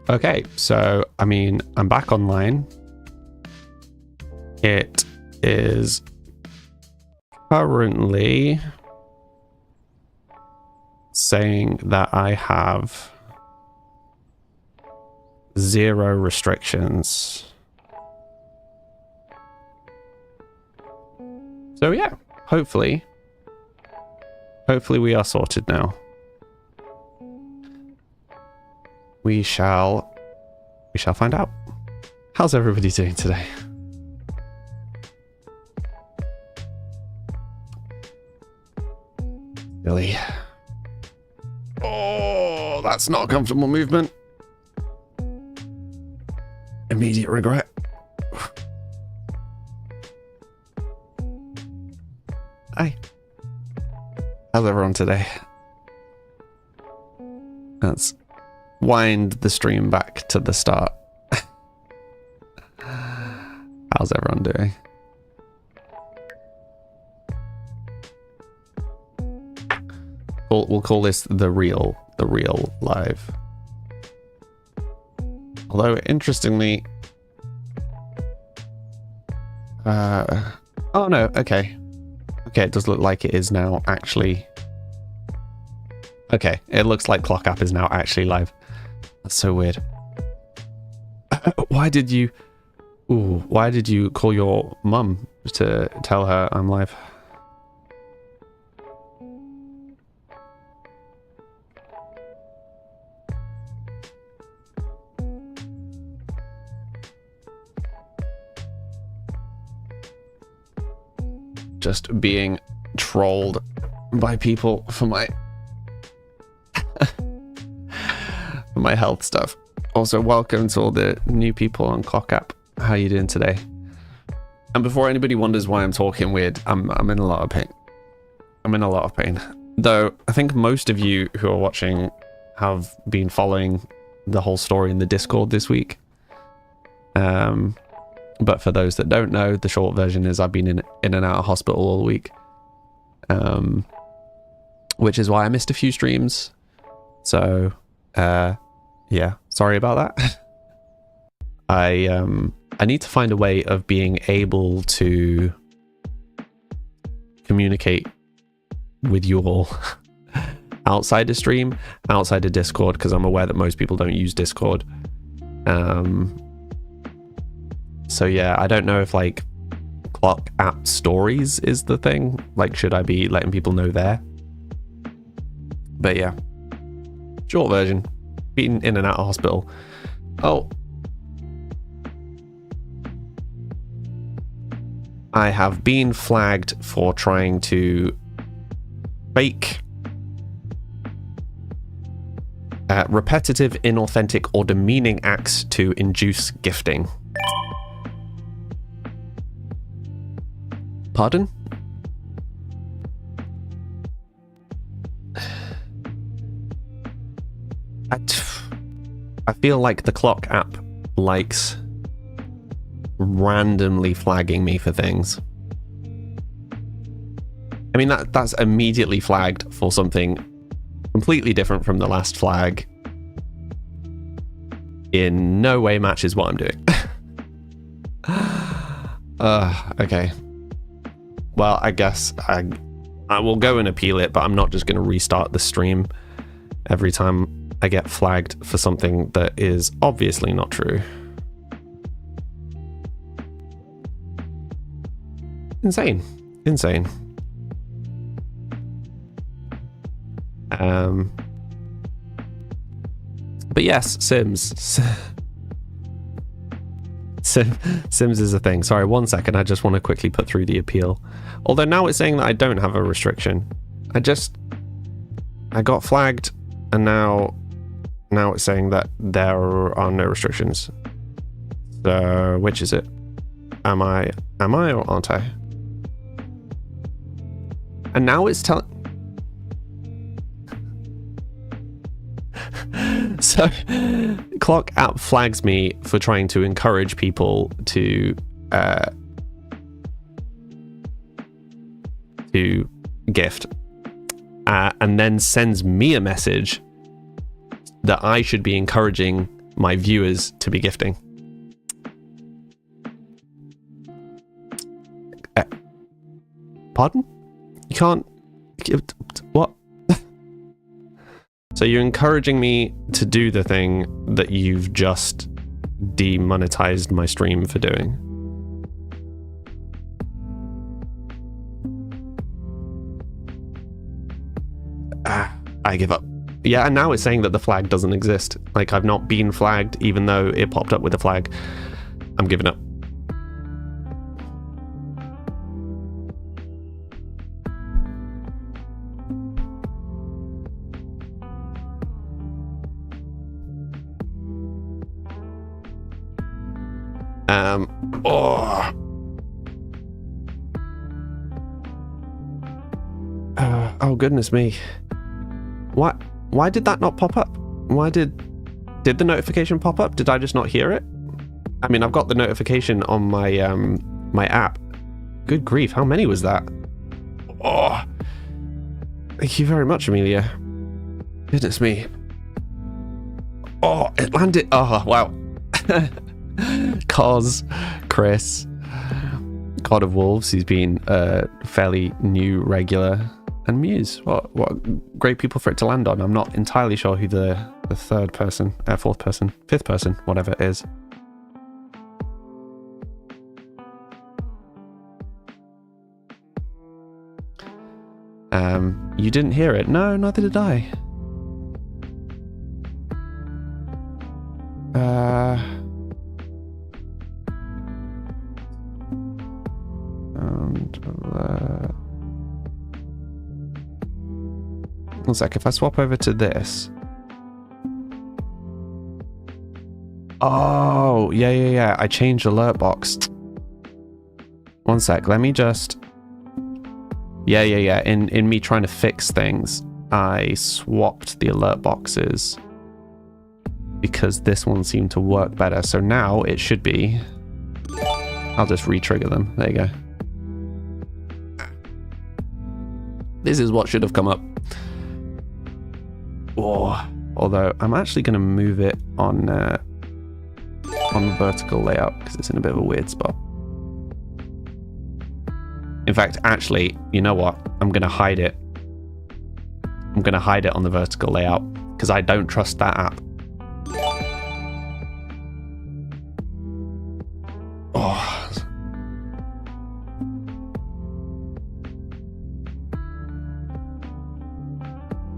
Okay, so, I mean, I'm back online. It is currently saying that I have 0 restrictions. So yeah, hopefully we are sorted now. We shall find out. How's everybody doing today? Billy. Oh, that's not a comfortable movement. Immediate regret. Hi. How's everyone today? Let's wind the stream back to the start. How's everyone doing? We'll call this the real live. Although, interestingly... oh no, okay. Okay, it does look like it is now actually... Okay, it looks like Clock App is now actually live. That's so weird. Why did you call your mum to tell her I'm live? Just being trolled by people for my for my health stuff. Also, welcome to all the new people on Clock App. How are you doing today? And before anybody wonders why I'm talking weird, I'm in a lot of pain. I'm in a lot of pain. Though I think most of you who are watching have been following the whole story in the Discord this week. But for those that don't know, the short version is I've been in and out of hospital all week. Which is why I missed a few streams. So, yeah, sorry about that. I need to find a way of being able to communicate with you all outside the stream, outside of Discord, because I'm aware that most people don't use Discord. So yeah, I don't know if like Clock App Stories is the thing. Like, should I be letting people know there? But yeah, short version, been in and out of hospital. Oh, I have been flagged for trying to fake repetitive, inauthentic, or demeaning acts to induce gifting. Pardon? I feel like the Clock App likes randomly flagging me for things. I mean, that's immediately flagged for something completely different from the last flag. In no way matches what I'm doing. Okay. Well, I guess I will go and appeal it, but I'm not just going to restart the stream every time I get flagged for something that is obviously not true. Insane. But yes, Sims. Sims is a thing. Sorry, 1 second. I just want to quickly put through the appeal. Although now it's saying that I don't have a restriction. I got flagged, and now it's saying that there are no restrictions. So which is it? Am I or aren't I? And now it's telling. So, Clock App flags me for trying to encourage people to gift, and then sends me a message that I should be encouraging my viewers to be gifting. Pardon? You can't... What? So you're encouraging me to do the thing that you've just demonetized my stream for doing. I give up. Yeah, and now it's saying that the flag doesn't exist. Like, I've not been flagged, even though it popped up with a flag. I'm giving up. Oh goodness me. Why did that not pop up? Why did the notification pop up? Did I just not hear it? I mean, I've got the notification on my my app. Good grief, how many was that? Oh, thank you very much, Amelia. Goodness me. Oh, it landed. Oh, wow. Cos, Chris, God of Wolves, he's been a fairly new regular, and Muse. What great people for it to land on. I'm not entirely sure who the third person, fourth person, fifth person, whatever it is. You didn't hear it? No, neither did I. One sec, if I swap over to this. Oh, yeah. I changed alert box. One sec, let me just... Yeah. In me trying to fix things, I swapped the alert boxes because this one seemed to work better. So now it should be... I'll just re-trigger them. There you go. This is what should have come up. Oh, although I'm actually going to move it on vertical layout because it's in a bit of a weird spot. In fact, actually, you know what? I'm going to hide it. I'm going to hide it on the vertical layout because I don't trust that app. Oh.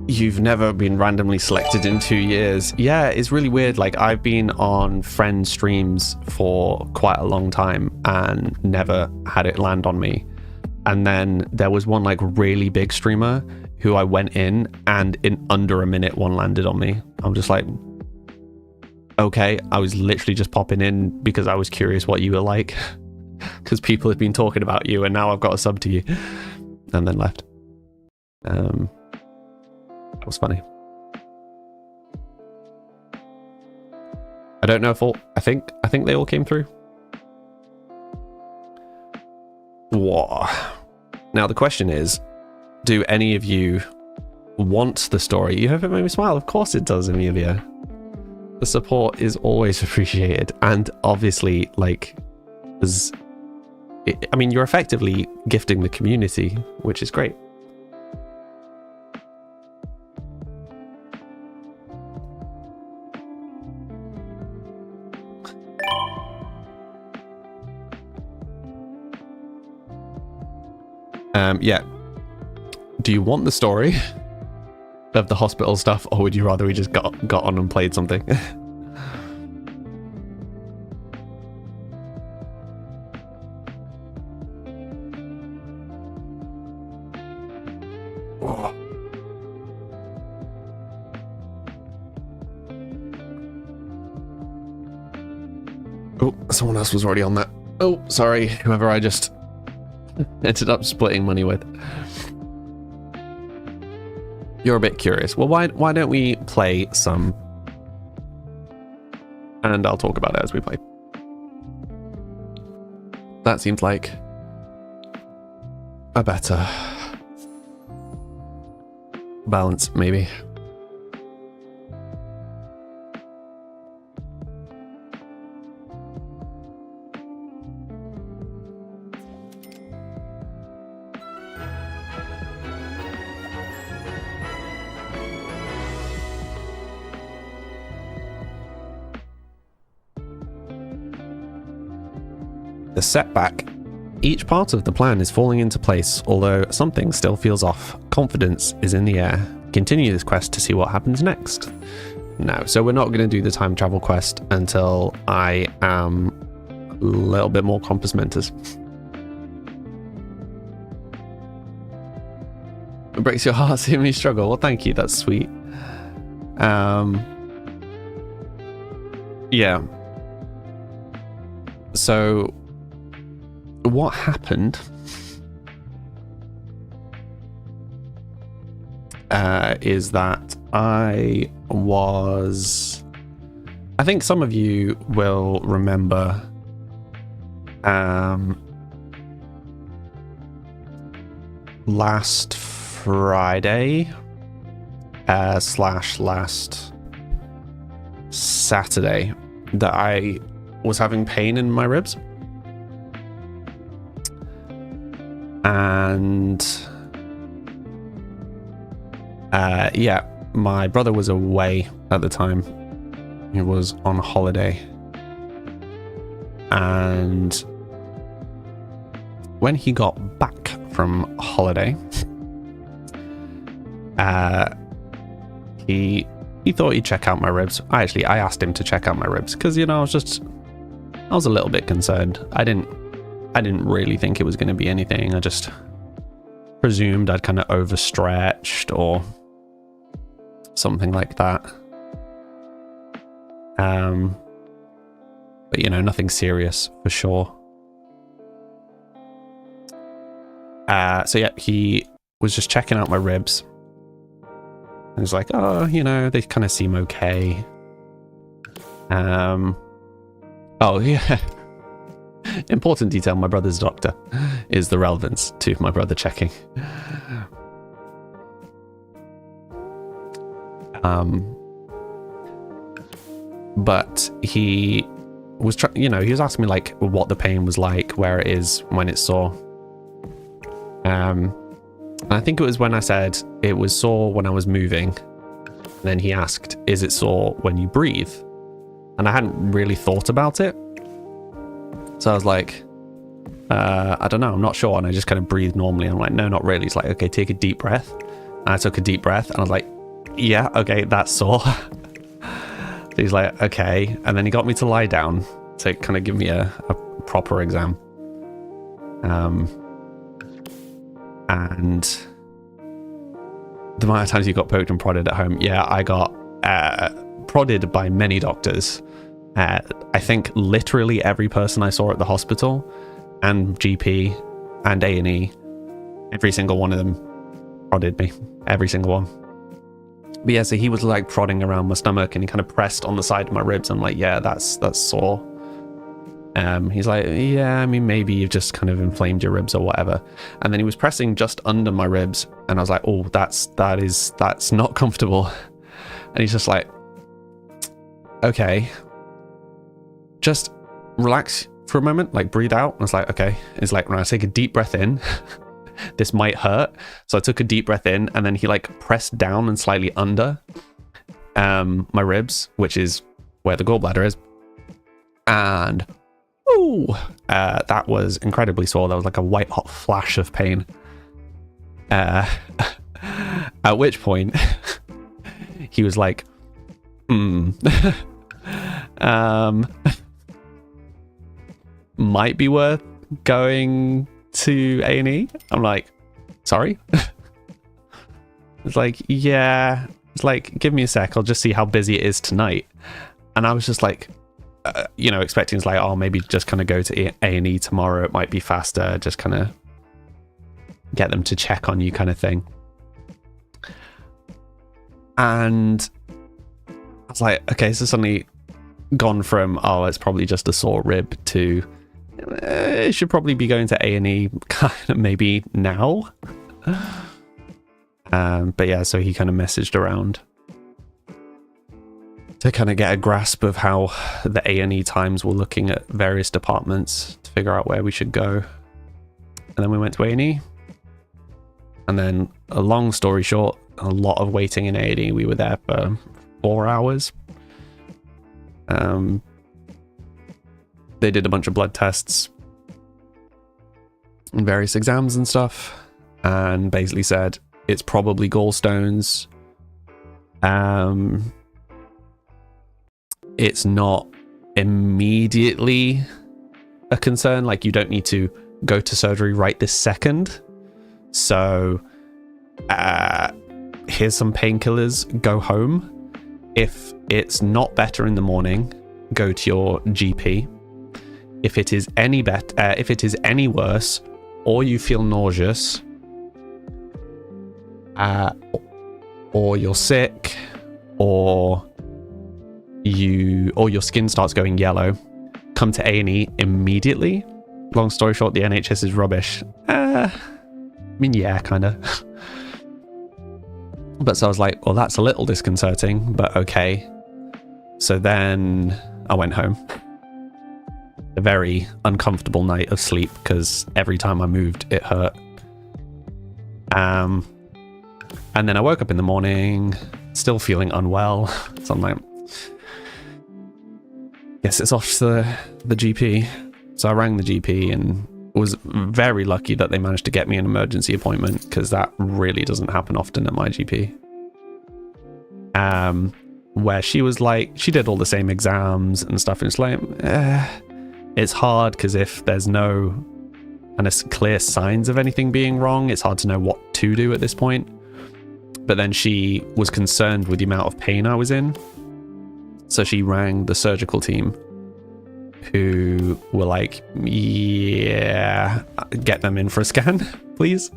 You've never been randomly selected in 2 years. Yeah, it's really weird. Like, I've been on friend streams for quite a long time and never had it land on me. And then there was one like really big streamer who I went in and in under a minute one landed on me. I'm just like, okay, I was literally just popping in because I was curious what you were like. Because people had been talking about you and now I've got a sub to you. And then left. That was funny. I don't know if all... I think they all came through. Whoa. Now the question is, do any of you want the story? You hope it made me smile. Of course it does, Amelia. The support is always appreciated. And obviously, like, I mean, you're effectively gifting the community, which is great. Yeah. Do you want the story of the hospital stuff, or would you rather we just got on and played something? Oh, someone else was already on that. Oh, sorry, whoever I just ended up splitting money with. You're a bit curious. Well, why don't we play some? And I'll talk about it as we play. That seems like a better balance, maybe. the setback. Each part of the plan is falling into place, although something still feels off. Confidence is in the air. Continue this quest to see what happens next. No, so we're not going to do the time travel quest until I am a little bit more compass mentis. It breaks your heart seeing me struggle. Well, thank you. That's sweet. Yeah. So what happened is that I think some of you will remember last Friday / last Saturday that I was having pain in my ribs. And yeah, my brother was away at the time. He was on holiday. And when he got back from holiday, he thought he'd check out my ribs. I asked him to check out my ribs because, I was a little bit concerned. I didn't really think it was going to be anything. I just presumed I'd kind of overstretched or something like that. But nothing serious for sure. So yeah, he was just checking out my ribs. And was like, oh, they kind of seem okay. Oh yeah. Important detail, my brother's doctor is the relevance to my brother checking. But he was he was asking me like what the pain was like, where it is, when it's sore. And I think it was when I said it was sore when I was moving. And then he asked, is it sore when you breathe? And I hadn't really thought about it. So I was like, I don't know, I'm not sure. And I just kind of breathed normally. I'm like, no, not really. He's like, okay, take a deep breath. And I took a deep breath and I was like, yeah, okay, that's sore. So he's like, okay. And then he got me to lie down to kind of give me a proper exam. And the amount of times you got poked and prodded at home, yeah, I got prodded by many doctors. I think literally every person I saw at the hospital and GP and A&E, every single one of them prodded me, every single one. But yeah, so he was like prodding around my stomach and he kind of pressed on the side of my ribs. I'm like, yeah, that's sore. He's like, yeah, I mean, maybe you've just kind of inflamed your ribs or whatever. And then he was pressing just under my ribs and I was like, oh, that's not comfortable. And he's just like, okay, just relax for a moment, like breathe out. And I was like, okay. It's like, when I take a deep breath in, this might hurt. So I took a deep breath in and then he like pressed down and slightly under my ribs, which is where the gallbladder is. And that was incredibly sore. That was like a white hot flash of pain. At which point he was like, might be worth going to A&E. I'm like, sorry? It's like, yeah. It's like, give me a sec. I'll just see how busy it is tonight. And I was just like, expecting it's like, oh, maybe just kind of go to A&E tomorrow. It might be faster. Just kind of get them to check on you kind of thing. And I was like, okay, so suddenly gone from, oh, it's probably just a sore rib to it should probably be going to A&E kind of maybe now. But yeah, so he kind of messaged around to kind of get a grasp of how the A&E times were looking at various departments to figure out where we should go. And then we went to A&E. And then, a long story short, a lot of waiting in A&E. We were there for 4 hours. They did a bunch of blood tests. various exams and stuff, and basically said it's probably gallstones. It's not immediately a concern, like you don't need to go to surgery right this second. So here's some painkillers, go home. If it's not better in the morning, go to your GP. If it is any worse, or you feel nauseous, or you're sick, or your skin starts going yellow, come to A&E immediately. Long story short, the NHS is rubbish. I mean, yeah, kind of. But so I was like, well, that's a little disconcerting, but okay. So then I went home. A very uncomfortable night of sleep because every time I moved, it hurt. And then I woke up in the morning, still feeling unwell. So I'm like, yes, it's off to the GP. So I rang the GP and was very lucky that they managed to get me an emergency appointment, because that really doesn't happen often at my GP. Where she was like, she did all the same exams and stuff, and it's like, it's hard because if there's no kind of clear signs of anything being wrong, it's hard to know what to do at this point. But then she was concerned with the amount of pain I was in, so she rang the surgical team, who were like, yeah, get them in for a scan, please.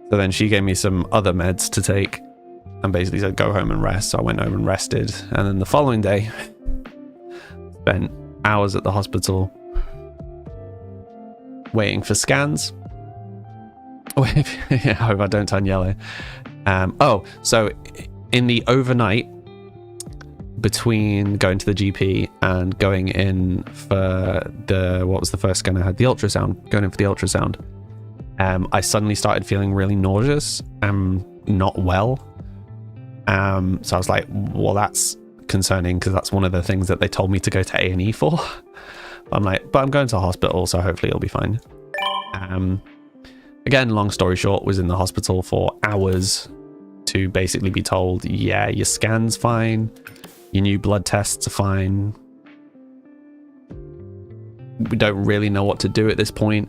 So then she gave me some other meds to take and basically said, go home and rest. So I went home and rested. And then the following day, spent hours at the hospital waiting for scans. I hope I don't turn yellow. So in the overnight between going to the GP and going in for what was the first scan I had? The ultrasound. Going in for the ultrasound. I suddenly started feeling really nauseous and not well. So I was like, well, that's concerning, because that's one of the things that they told me to go to A&E for. I'm like, but I'm going to the hospital, so hopefully it'll be fine. Again, long story short, was in the hospital for hours to basically be told, yeah, your scan's fine. Your new blood tests are fine. We don't really know what to do at this point.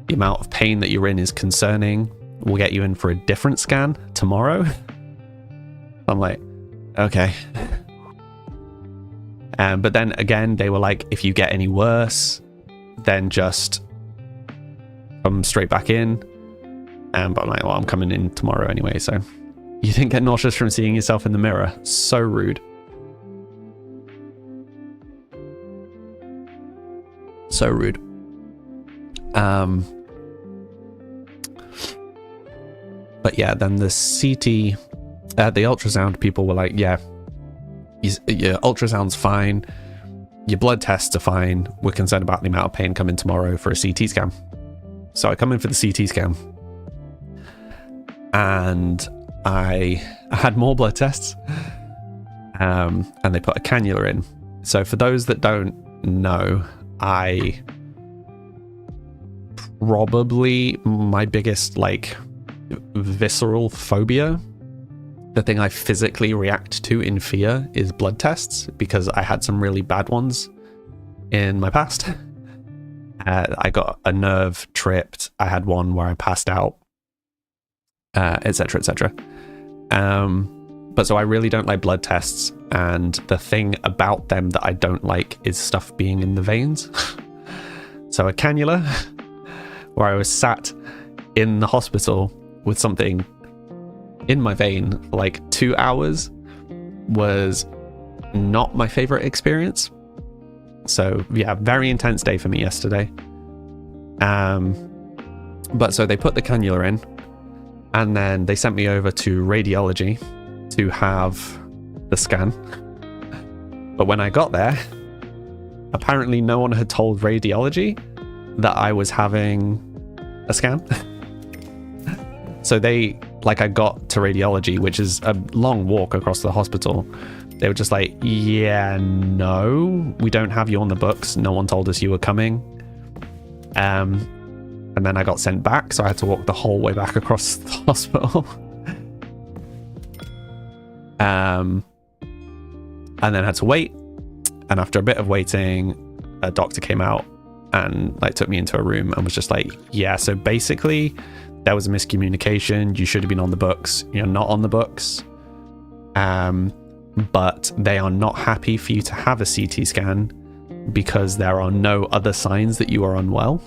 The amount of pain that you're in is concerning. We'll get you in for a different scan tomorrow. I'm like, okay. But then again, they were like, if you get any worse, then just come straight back in. But I'm like, well, I'm coming in tomorrow anyway, so. You didn't get nauseous from seeing yourself in the mirror. So rude. So rude. But yeah, then the CT, the ultrasound people were like, yeah, your ultrasound's fine, your blood tests are fine, we're concerned about the amount of pain coming tomorrow for a CT scan. So I come in for the CT scan, and I had more blood tests, and they put a cannula in. So for those that don't know, probably my biggest visceral phobia, the thing I physically react to in fear, is blood tests, because I had some really bad ones in my past. I got a nerve tripped. I had one where I passed out, etc., etc. But so I really don't like blood tests, and the thing about them that I don't like is stuff being in the veins. So a cannula, where I was sat in the hospital with something in my vein for like 2 hours, was not my favorite experience. So yeah, very intense day for me yesterday. But so they put the cannula in, and then they sent me over to radiology to have the scan. But when I got there, apparently no one had told radiology that I was having a scan. So I got to radiology, which is a long walk across the hospital. They were just like, yeah, no, we don't have you on the books. No one told us you were coming. And then I got sent back, so I had to walk the whole way back across the hospital. And then had to wait. And after a bit of waiting, a doctor came out and like took me into a room and was just like, yeah, so basically there was a miscommunication. You should have been on the books. You're not on the books. But they are not happy for you to have a CT scan because there are no other signs that you are unwell.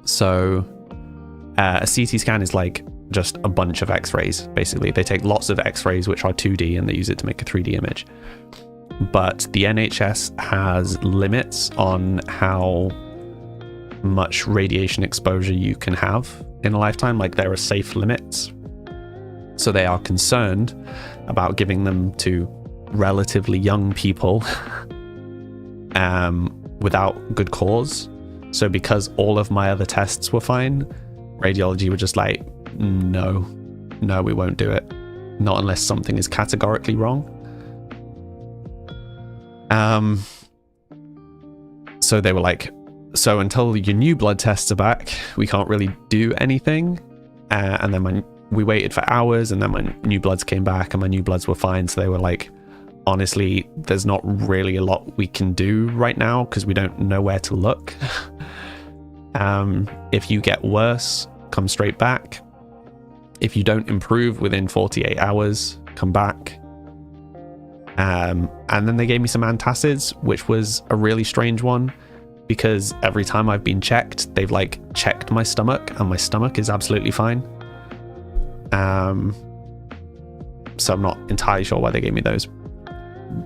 So a CT scan is like just a bunch of x-rays. Basically, they take lots of x-rays which are 2D and they use it to make a 3D image. But the NHS has limits on how much radiation exposure you can have in a lifetime. Like, there are safe limits. So they are concerned about giving them to relatively young people without good cause. So because all of my other tests were fine, radiology were just like, no, we won't do it. Not unless something is categorically wrong. So they were like, so until your new blood tests are back, we can't really do anything. And then we waited for hours, and then my new bloods came back and my new bloods were fine. So they were like, honestly, there's not really a lot we can do right now because we don't know where to look. If you get worse, come straight back. If you don't improve within 48 hours, come back. And then they gave me some antacids, which was a really strange one because every time I've been checked, they've like checked my stomach and my stomach is absolutely fine. So I'm not entirely sure why they gave me those.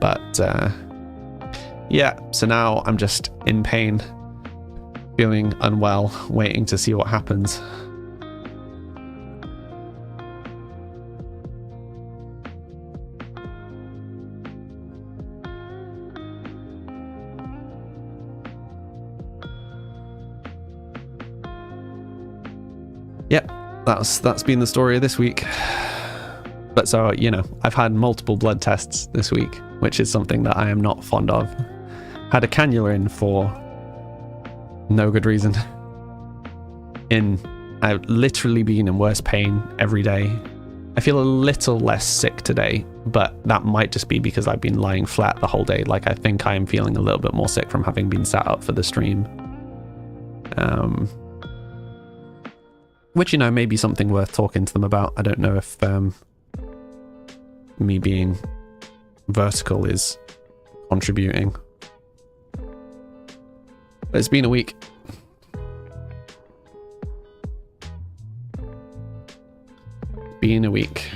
But yeah, so now I'm just in pain, feeling unwell, waiting to see what happens. Yep, that's been the story of this week. But so, you know, I've had multiple blood tests this week, which is something that I am not fond of. Had a cannula in for no good reason. I've literally been in worse pain every day. I feel a little less sick today, but that might just be because I've been lying flat the whole day. Like, I think I am feeling a little bit more sick from having been sat up for the stream. Which, you know, may be something worth talking to them about. I don't know if me being vertical is contributing. But it's been a week. Been a week.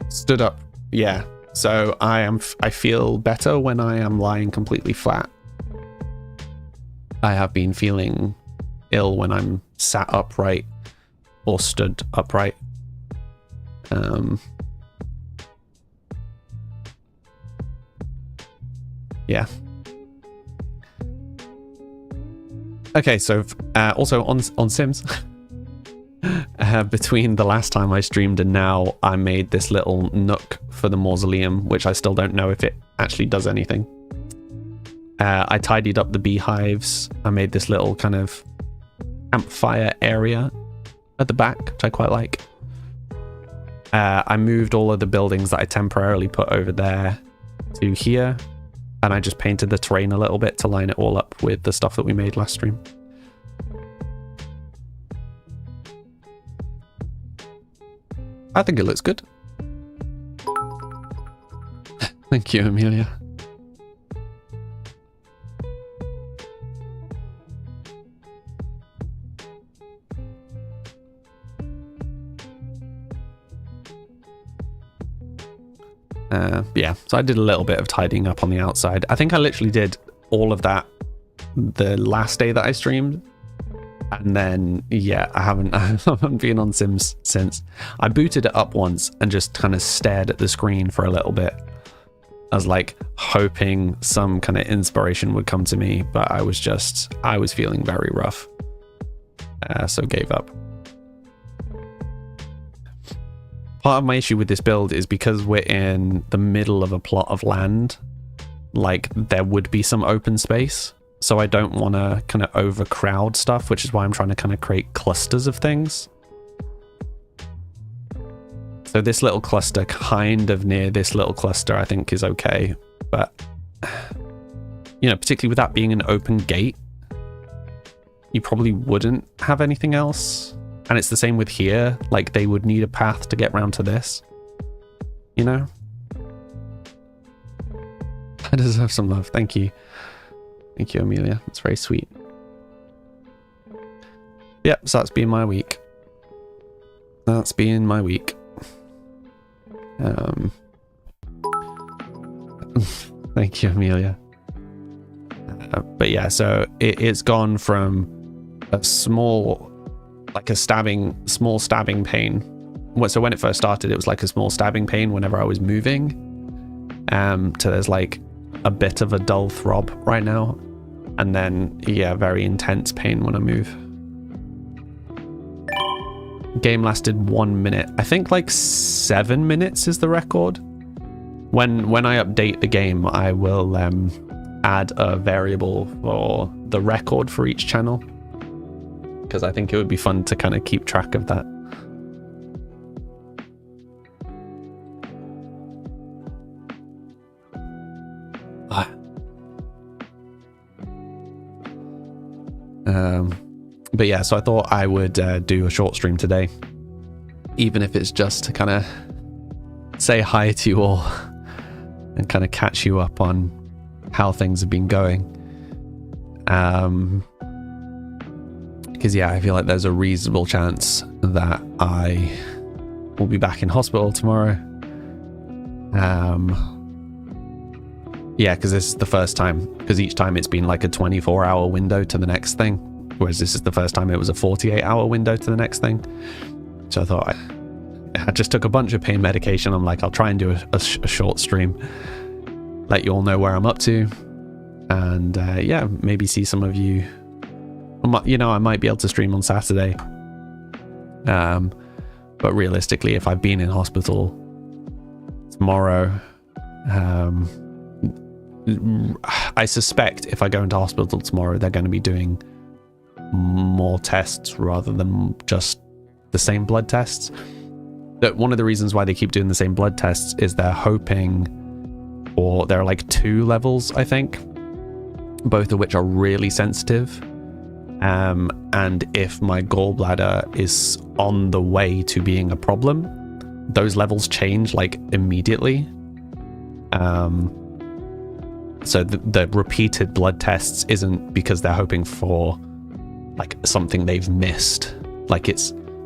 Stood up. Yeah. So I feel better when I am lying completely flat. I have been feeling ill when I'm sat upright or stood upright. Yeah. Okay, so also on Sims, between the last time I streamed and now, I made this little nook for the mausoleum, which I still don't know if it actually does anything. I tidied up the beehives. I made this little kind of campfire area at the back, which I quite like. I moved all of the buildings that I temporarily put over there to here, and I just painted the terrain a little bit to line it all up with the stuff that we made last stream. I think it looks good. Thank you, Amelia. Yeah, so I did a little bit of tidying up on the outside. I think I literally did all of that the last day that I streamed. And then, yeah, I haven't been on Sims since. I booted it up once and just kind of stared at the screen for a little bit. I was like hoping some kind of inspiration would come to me, but I was feeling very rough. So gave up. Part of my issue with this build is because we're in the middle of a plot of land, like there would be some open space. So I don't want to kind of overcrowd stuff, which is why I'm trying to kind of create clusters of things. So this little cluster kind of near this little cluster I think is okay. But, you know, particularly with that being an open gate, you probably wouldn't have anything else. And it's the same with here. Like they would need a path to get round to this, you know? I deserve some love. Thank you. Thank you, Amelia. That's very sweet. Yep, so that's been my week. That's been my week. Thank you, Amelia. But yeah, so it's gone from a small stabbing pain. So when it first started, it was like a small stabbing pain whenever I was moving. To there's like a bit of a dull throb right now, and then yeah, very intense pain when I move. Game lasted 1 minute. I think like 7 minutes is the record. When I update the game, I will add a variable for the record for each channel, because I think it would be fun to kind of keep track of that. But yeah, so I thought I would do a short stream today, even if it's just to kind of say hi to you all and kind of catch you up on how things have been going. Because yeah, I feel like there's a reasonable chance that I will be back in hospital tomorrow. Yeah, because this is the first time, because each time it's been like a 24-hour window to the next thing, whereas this is the first time it was a 48-hour window to the next thing. So I thought I just took a bunch of pain medication. I'm like, I'll try and do a short stream, let you all know where I'm up to, and yeah, maybe see some of you. You know, I might be able to stream on Saturday, but realistically, if I've been in hospital tomorrow, I suspect if I go into hospital tomorrow, they're going to be doing more tests rather than just the same blood tests. That one of the reasons why they keep doing the same blood tests is they're hoping, or there are like 2 levels, I think, both of which are really sensitive. And if my gallbladder is on the way to being a problem, those levels change like immediately. So the repeated blood tests isn't because they're hoping for like something they've missed. Like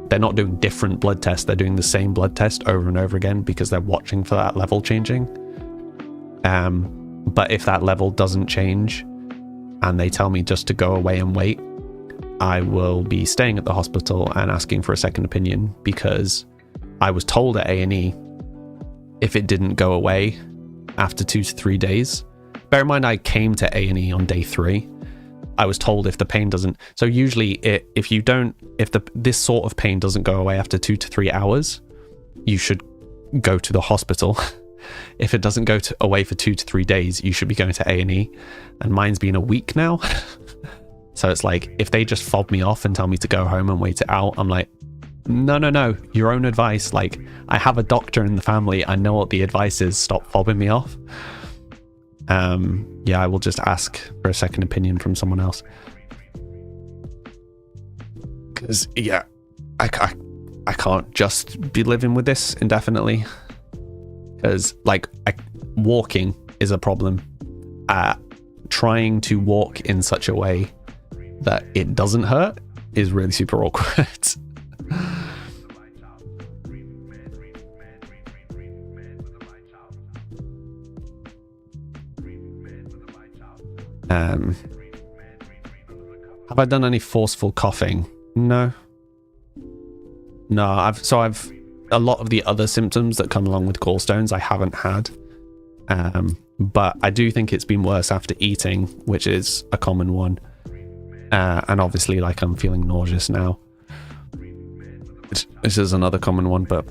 they're not doing different blood tests, they're doing the same blood test over and over again because they're watching for that level changing. But if that level doesn't change and they tell me just to go away and wait, I will be staying at the hospital and asking for a second opinion, because I was told at A&E if it didn't go away after 2 to 3 days. Bear in mind, I came to A&E on day 3. I was told if the pain doesn't, so usually if this sort of pain doesn't go away after 2 to 3 hours, you should go to the hospital. If it doesn't go away for 2 to 3 days, you should be going to A&E, and mine's been a week now. So it's like, if they just fob me off and tell me to go home and wait it out, I'm like, no, your own advice. Like, I have a doctor in the family, I know what the advice is, stop fobbing me off. Yeah, I will just ask for a second opinion from someone else. Because, yeah, I can't just be living with this indefinitely. Because, like, walking is a problem. Trying to walk in such a way that it doesn't hurt is really super awkward. Have I done any forceful coughing? No, I've a lot of the other symptoms that come along with gallstones I haven't had, but I do think it's been worse after eating, which is a common one, and obviously, like, I'm feeling nauseous now, which is another common one. But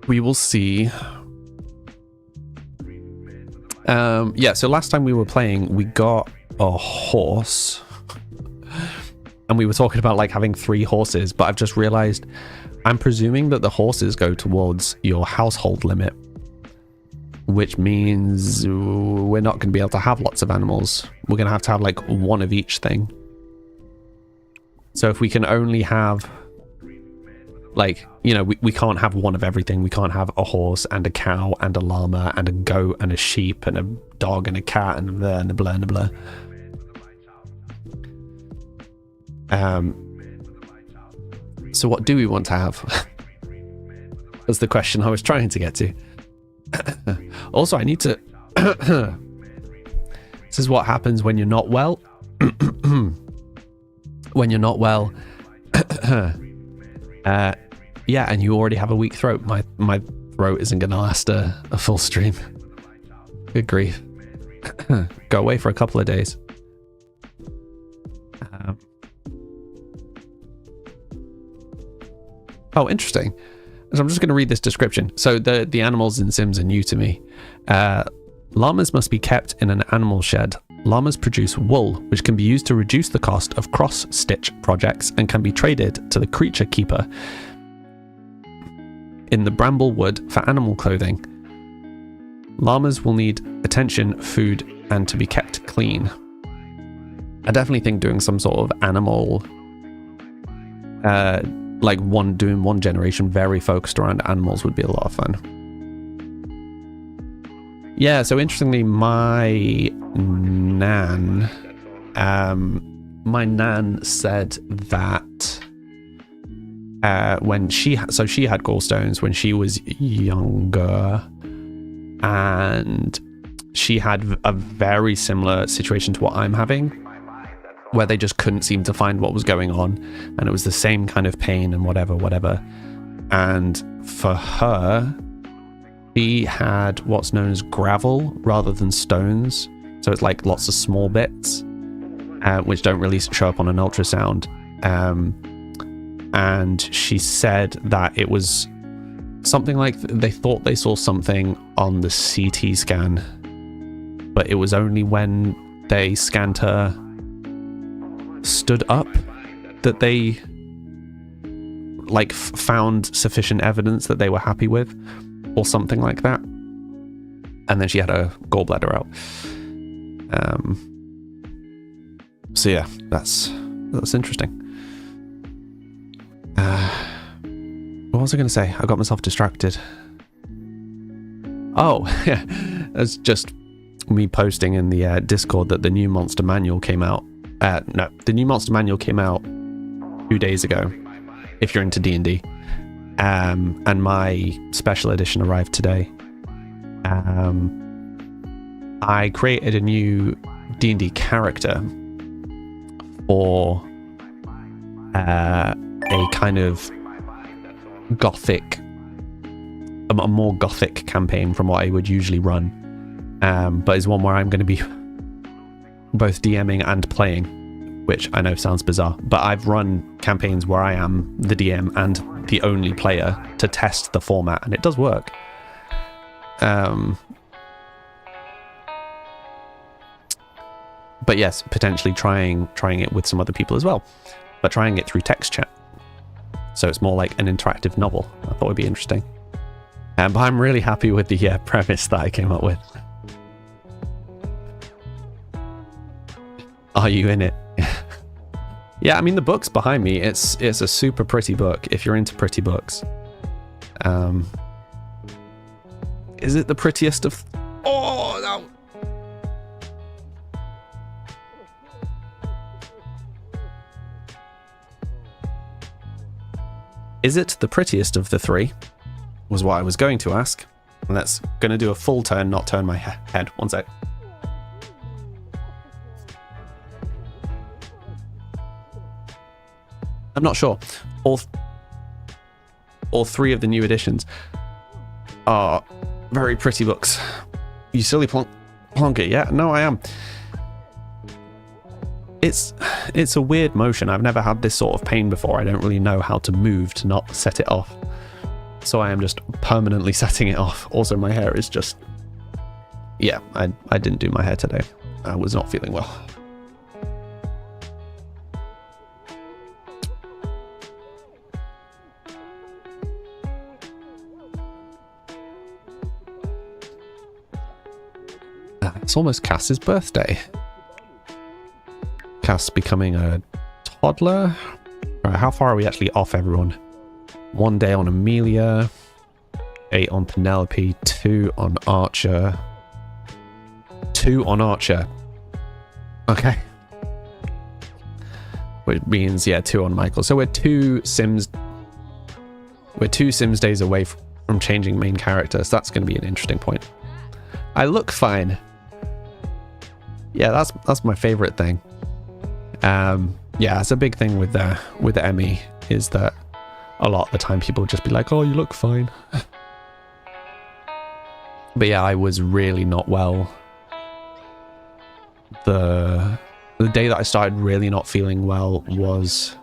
we will see. Yeah, so last time we were playing, we got a horse. And we were talking about like having 3 horses, but I've just realized I'm presuming that the horses go towards your household limit, which means we're not going to be able to have lots of animals. We're going to have like one of each thing. So if we can only have, like, you know, we can't have one of everything. We can't have a horse and a cow and a llama and a goat and a sheep and a dog and a cat and blah and blah and blah. So what do we want to have? That's the question I was trying to get to. Also, I need to... This is what happens when you're not well. When you're not well. Yeah, and you already have a weak throat. My throat isn't going to last a full stream. Good grief. Go away for a couple of days. Oh, interesting. So I'm just going to read this description. So the animals in Sims are new to me. Llamas must be kept in an animal shed. Llamas produce wool, which can be used to reduce the cost of cross-stitch projects and can be traded to the creature keeper in the bramble wood for animal clothing. Llamas will need attention, food, and to be kept clean. I definitely think doing some sort of animal... like doing one generation very focused around animals would be a lot of fun. Yeah, so interestingly, my nan said that when she had gallstones when she was younger, and she had a very similar situation to what I'm having, where they just couldn't seem to find what was going on, and it was the same kind of pain and whatever. And for her, she had what's known as gravel rather than stones. So it's like lots of small bits, which don't really show up on an ultrasound. And she said that it was something like they thought they saw something on the CT scan, but it was only when they scanned her stood up that they like found sufficient evidence that they were happy with, or something like that. And then she had a gallbladder out. So yeah, that's interesting. What was I going to say? I got myself distracted. Oh, yeah, it's just me posting in the Discord that the new Monster Manual came out. No, the new Monster Manual came out 2 days ago, if you're into D&D. And my special edition arrived today. I created a new D&D character for a kind of gothic, a more gothic campaign from what I would usually run. But it's one where I'm going to be both DMing and playing, which I know sounds bizarre, but I've run campaigns where I am the DM and the only player to test the format, and it does work. But yes, potentially trying it with some other people as well, but trying it through text chat. So it's more like an interactive novel. I thought it'd be interesting. But I'm really happy with the premise that I came up with. Are you in it? Yeah, I mean, the book's behind me. It's a super pretty book if you're into pretty books. Is it the prettiest of... Oh, no! Is it the prettiest of the three? Was what I was going to ask. And that's going to do a full turn, not turn my head. One sec. I'm not sure. All three of the new editions are very pretty books. You silly plonker. Yeah, no, I am. It's a weird motion. I've never had this sort of pain before. I don't really know how to move to not set it off. So I am just permanently setting it off. Also, my hair is just... Yeah, I didn't do my hair today. I was not feeling well. It's almost Cass's birthday. Cass becoming a toddler. Right, how far are we actually off, everyone? 1 day on Amelia, 8 on Penelope, 2 on Archer. 2 on Archer. Okay. Which means, yeah, 2 on Michael. So we're 2 Sims days away from changing main characters. That's going to be an interesting point. I look fine. Yeah, that's my favorite thing. Yeah, it's a big thing with Emmy is that a lot of the time people just be like, "Oh, you look fine." But yeah, I was really not well. The day that I started really not feeling well was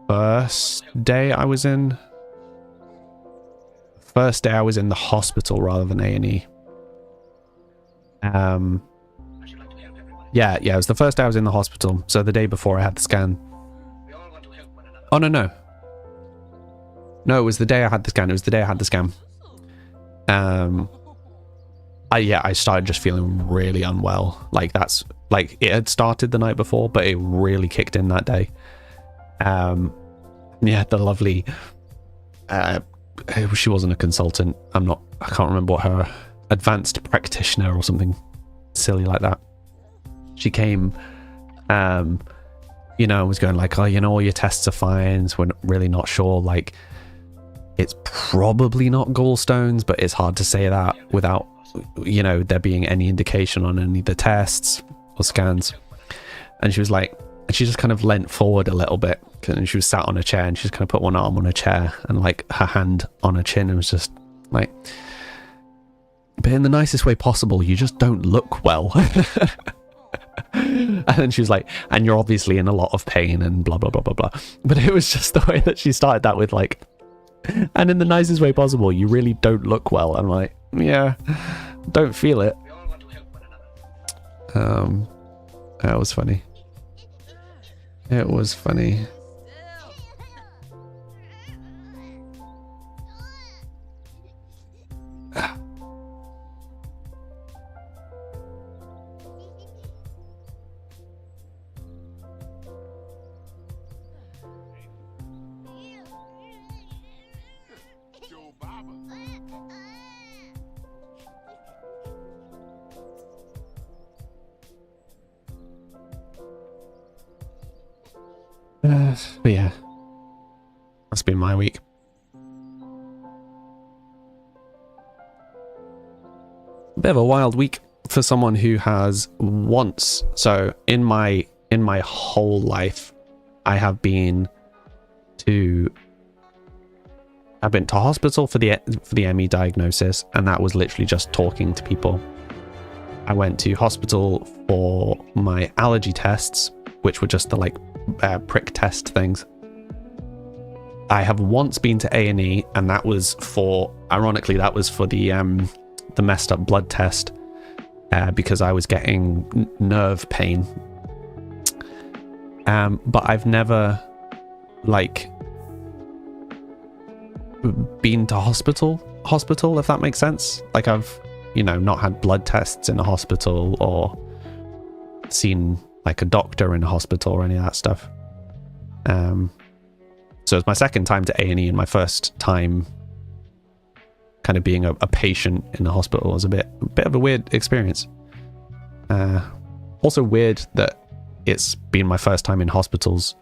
first day I was in the hospital rather than A&E. Yeah, it was the first day I was in the hospital. So the day before I had the scan. Oh, no. No, it was the day I had the scan. It was the day I had the scan. I started just feeling really unwell. Like it had started the night before, but it really kicked in that day. Yeah, the lovely, she wasn't a consultant. I can't remember what her advanced practitioner or something silly like that. She came, was going like, "Oh, all your tests are fine. So we're really not sure. Like, it's probably not gallstones, but it's hard to say that without, there being any indication on any of the tests or scans." And she was like, she just kind of leant forward a little bit, and she was sat on a chair, and she just kind of put one arm on a chair and like her hand on her chin, and was just like, "But in the nicest way possible, you just don't look well." And then she was like, "And you're obviously in a lot of pain and blah blah blah blah blah." But it was just the way that she started that with like, "And in the nicest way possible, you really don't look well." I'm like, yeah, don't feel it. That was funny. It was funny. But yeah, that's been my week. A bit of a wild week for someone who has once. So in my whole life, I've been to hospital for the ME diagnosis, and that was literally just talking to people. I went to hospital for my allergy tests, which were just the prick test things. I have once been to A&E, and that was for the messed up blood test, because I was getting nerve pain. But I've never been to hospital, if that makes sense. Like, I've not had blood tests in a hospital or seen like a doctor in a hospital or any of that stuff. So it's my second time to A&E, and my first time kind of being a patient in the hospital was a bit of a weird experience. Also weird that it's been my first time in hospitals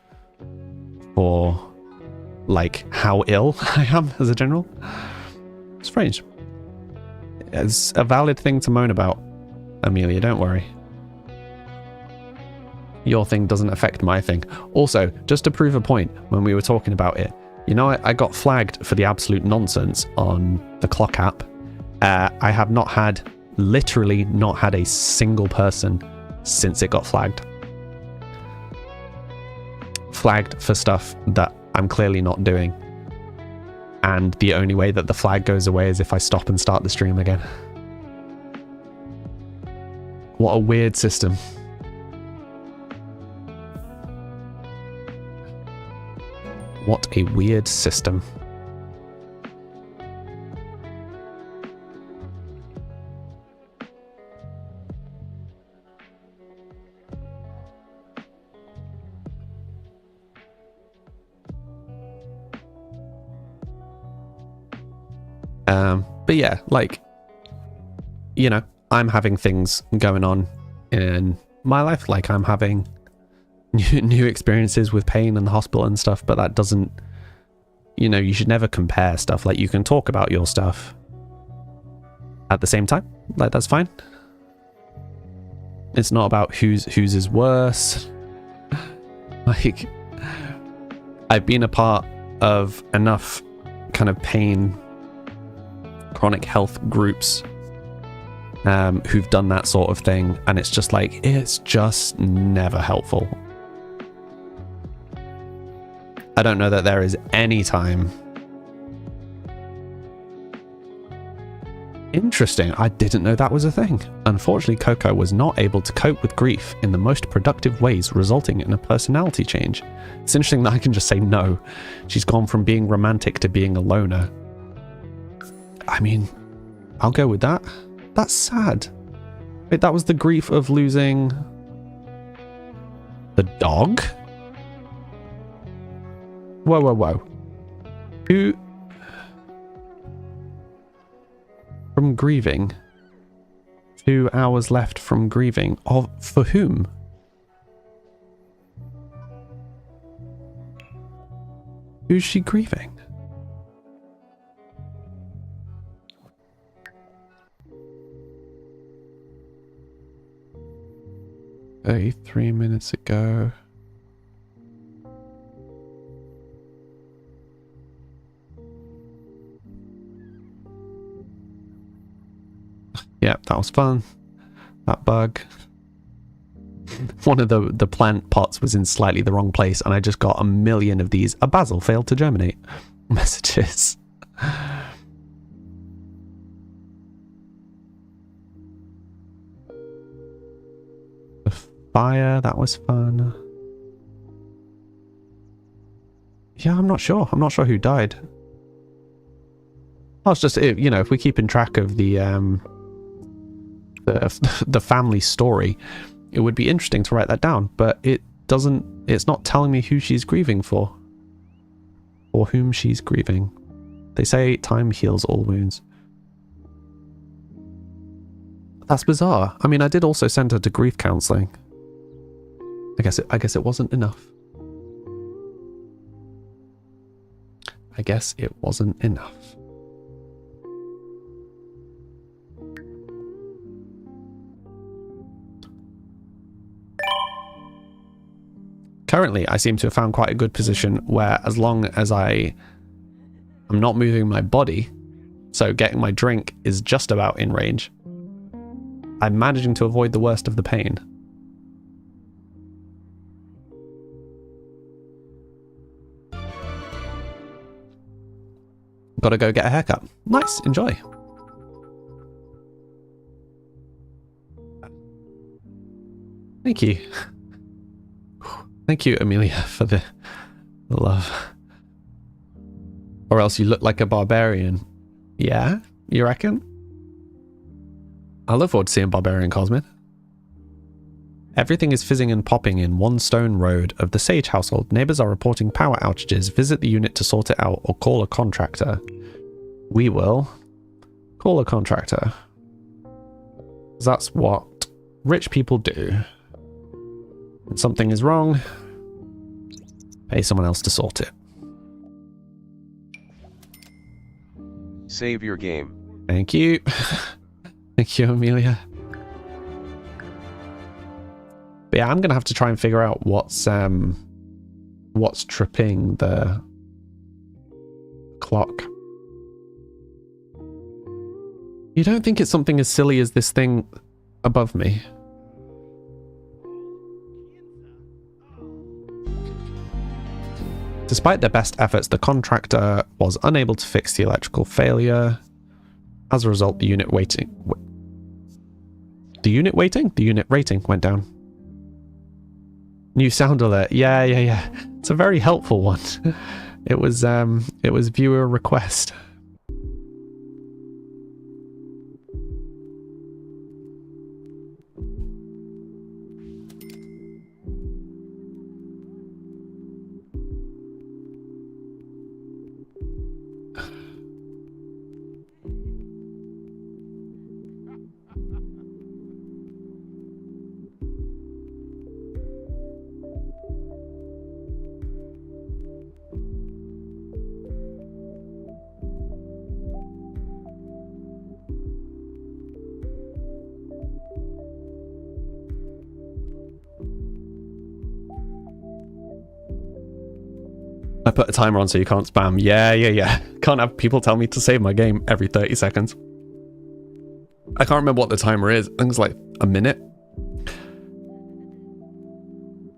for how ill I am as a general. Strange. It's a valid thing to moan about, Amelia, don't worry. Your thing doesn't affect my thing. Also, just to prove a point, when we were talking about it, I got flagged for the absolute nonsense on the clock app. I have literally not had a single person since it got flagged for stuff that I'm clearly not doing. And the only way that the flag goes away is if I stop and start the stream again. What a weird system. What a weird system. But yeah, like, you know, I'm having things going on in my life. Like, I'm having new experiences with pain and the hospital and stuff, but that doesn't, you know, you should never compare stuff. Like, you can talk about your stuff at the same time. Like, that's fine. It's not about whose is worse. Like, I've been a part of enough kind of pain, chronic health groups who've done that sort of thing, and it's just like, it's just never helpful. I don't know that there is any time. Interesting, I didn't know that was a thing. Unfortunately, Coco was not able to cope with grief in the most productive ways, resulting in a personality change. It's interesting that I can just say no. She's gone from being romantic to being a loner. I mean, I'll go with that. That's sad. Wait, that was the grief of losing the dog? Whoa, whoa, whoa. Who? From grieving? 2 hours left from grieving. Of for whom? Who's she grieving? Hey, 3 minutes ago. Yeah, that was fun. That bug. One of the plant pots was in slightly the wrong place, and I just got a million of these. A basil failed to germinate messages. The fire, that was fun. Yeah, I'm not sure. I'm not sure who died. I was just, you know, if we're keeping track of the family story, it would be interesting to write that down, but it's not telling me who she's grieving for or whom she's grieving. They say time heals all wounds. That's bizarre. I mean, I did also send her to grief counseling. I guess it wasn't enough. I guess it wasn't enough. Currently, I seem to have found quite a good position where, as long as I am not moving my body, so getting my drink is just about in range, I'm managing to avoid the worst of the pain. Gotta go get a haircut. Nice, enjoy. Thank you. Thank you, Amelia, for the love. Or else you look like a barbarian. Yeah? You reckon? I look forward to seeing Barbarian Cosmin. Everything is fizzing and popping in One Stone Road of the Sage household. Neighbors are reporting power outages. Visit the unit to sort it out or call a contractor. We will call a contractor. That's what rich people do. When something is wrong, pay someone else to sort it. Save your game. Thank you. Thank you, Amelia. But yeah, I'm gonna have to try and figure out what's tripping the clock. You don't think it's something as silly as this thing above me? Despite their best efforts, the contractor was unable to fix the electrical failure. As a result, the unit rating went down. New sound alert. Yeah. It's a very helpful one. It was viewer request. I put a timer on so you can't spam. Yeah. Can't have people tell me to save my game every 30 seconds. I can't remember what the timer is. I think it's like a minute.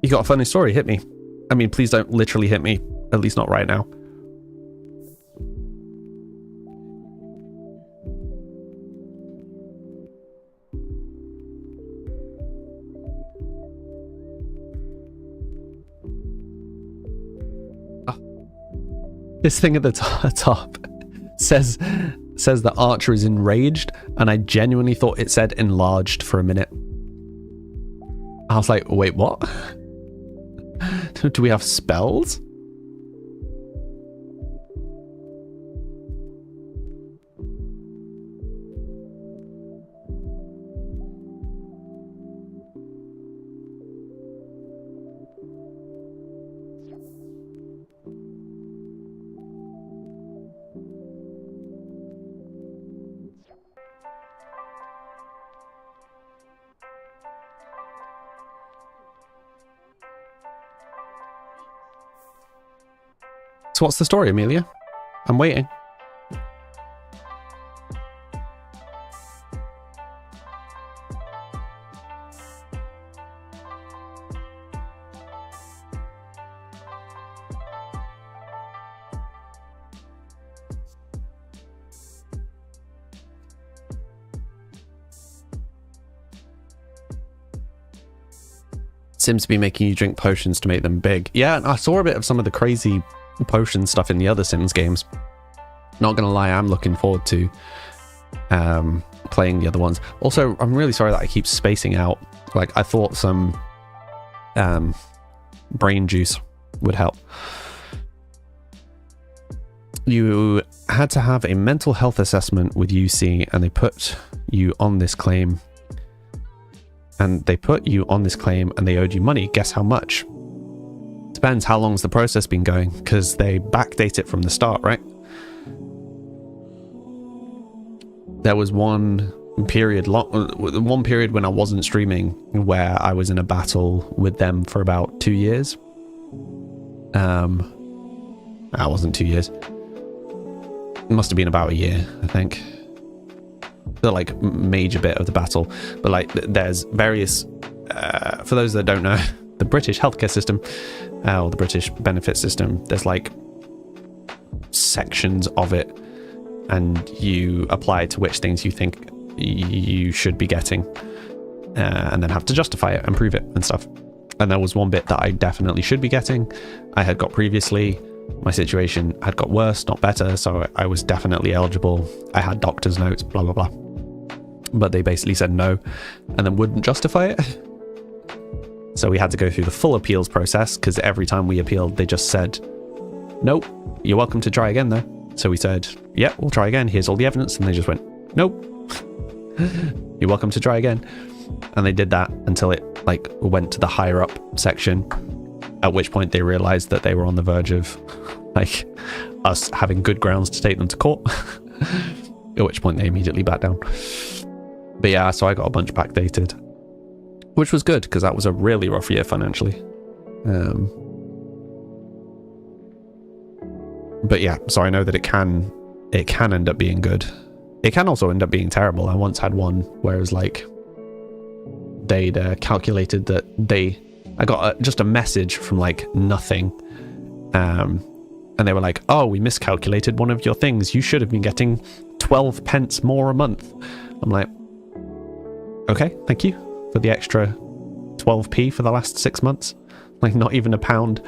You got a funny story, hit me. I mean, please don't literally hit me. At least not right now. This thing at the top says that Archer is enraged, and I genuinely thought it said enlarged for a minute. I was like, wait, what? Do we have spells? So what's the story, Amelia? I'm waiting. Seems to be making you drink potions to make them big. Yeah, I saw a bit of some of the crazy potion stuff in the other Sims games. Not gonna lie, I'm looking forward to playing the other ones. Also, I'm really sorry that I keep spacing out. Like, I thought some brain juice would help. You had to have a mental health assessment with UC, and they put you on this claim. And they owed you money. Guess how much? Depends how long's the process been going, because they backdate it from the start, right? There was one period when I wasn't streaming where I was in a battle with them for about 2 years. That wasn't 2 years. It must have been about a year, I think. The like major bit of the battle, but like there's various. For those that don't know, the British healthcare system, or the British benefit system, there's like sections of it, and you apply to which things you think you should be getting, and then have to justify it and prove it and stuff. And there was one bit that I definitely should be getting. I had got previously. My situation had got worse, not better, so I was definitely eligible. I had doctor's notes, blah blah blah. But they basically said no, and then wouldn't justify it. So we had to go through the full appeals process, because every time we appealed, they just said, nope, you're welcome to try again though. So we said, yeah, we'll try again. Here's all the evidence. And they just went, nope, you're welcome to try again. And they did that until it like went to the higher up section, at which point they realized that they were on the verge of like us having good grounds to take them to court. At which point they immediately backed down. But yeah, so I got a bunch backdated, which was good because that was a really rough year financially. But yeah, so I know that it can end up being good. It can also end up being terrible. I once had one where it was like they'd calculated that I got just a message from like nothing, And they were like, oh, we miscalculated one of your things. You should have been getting 12 pence more a month. I'm like, okay, thank you for the extra 12p for the last 6 months. Like, not even a pound.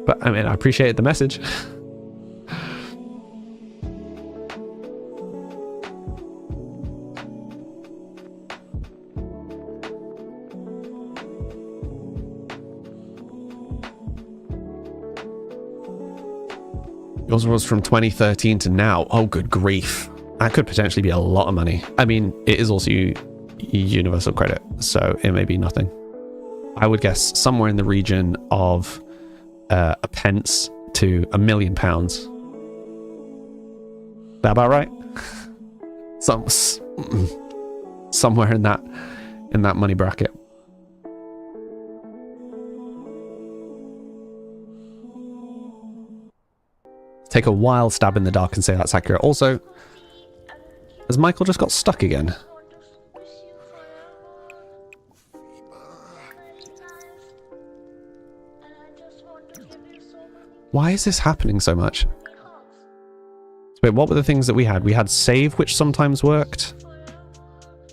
But, I mean, I appreciated the message. Yours was from 2013 to now. Oh, good grief. That could potentially be a lot of money. I mean, it is also universal credit, so it may be nothing. I would guess somewhere in the region of a pence to £1 million. That about right? Somewhere in that money bracket. Take a wild stab in the dark and say that's accurate. Also, has Michael just got stuck again? Why is this happening so much? Wait, what were the things that we had? We had save, which sometimes worked.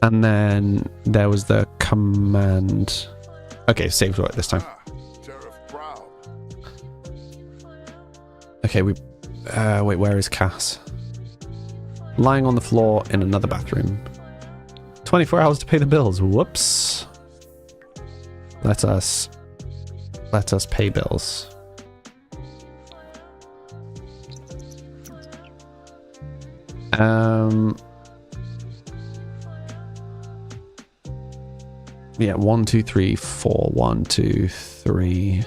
And then there was the command. Okay, save worked this time. Okay, wait, where is Cass? Lying on the floor in another bathroom. 24 hours to pay the bills. Whoops. Let us pay bills. Yeah, 1, 2, 3, 4. 1, 2, 3.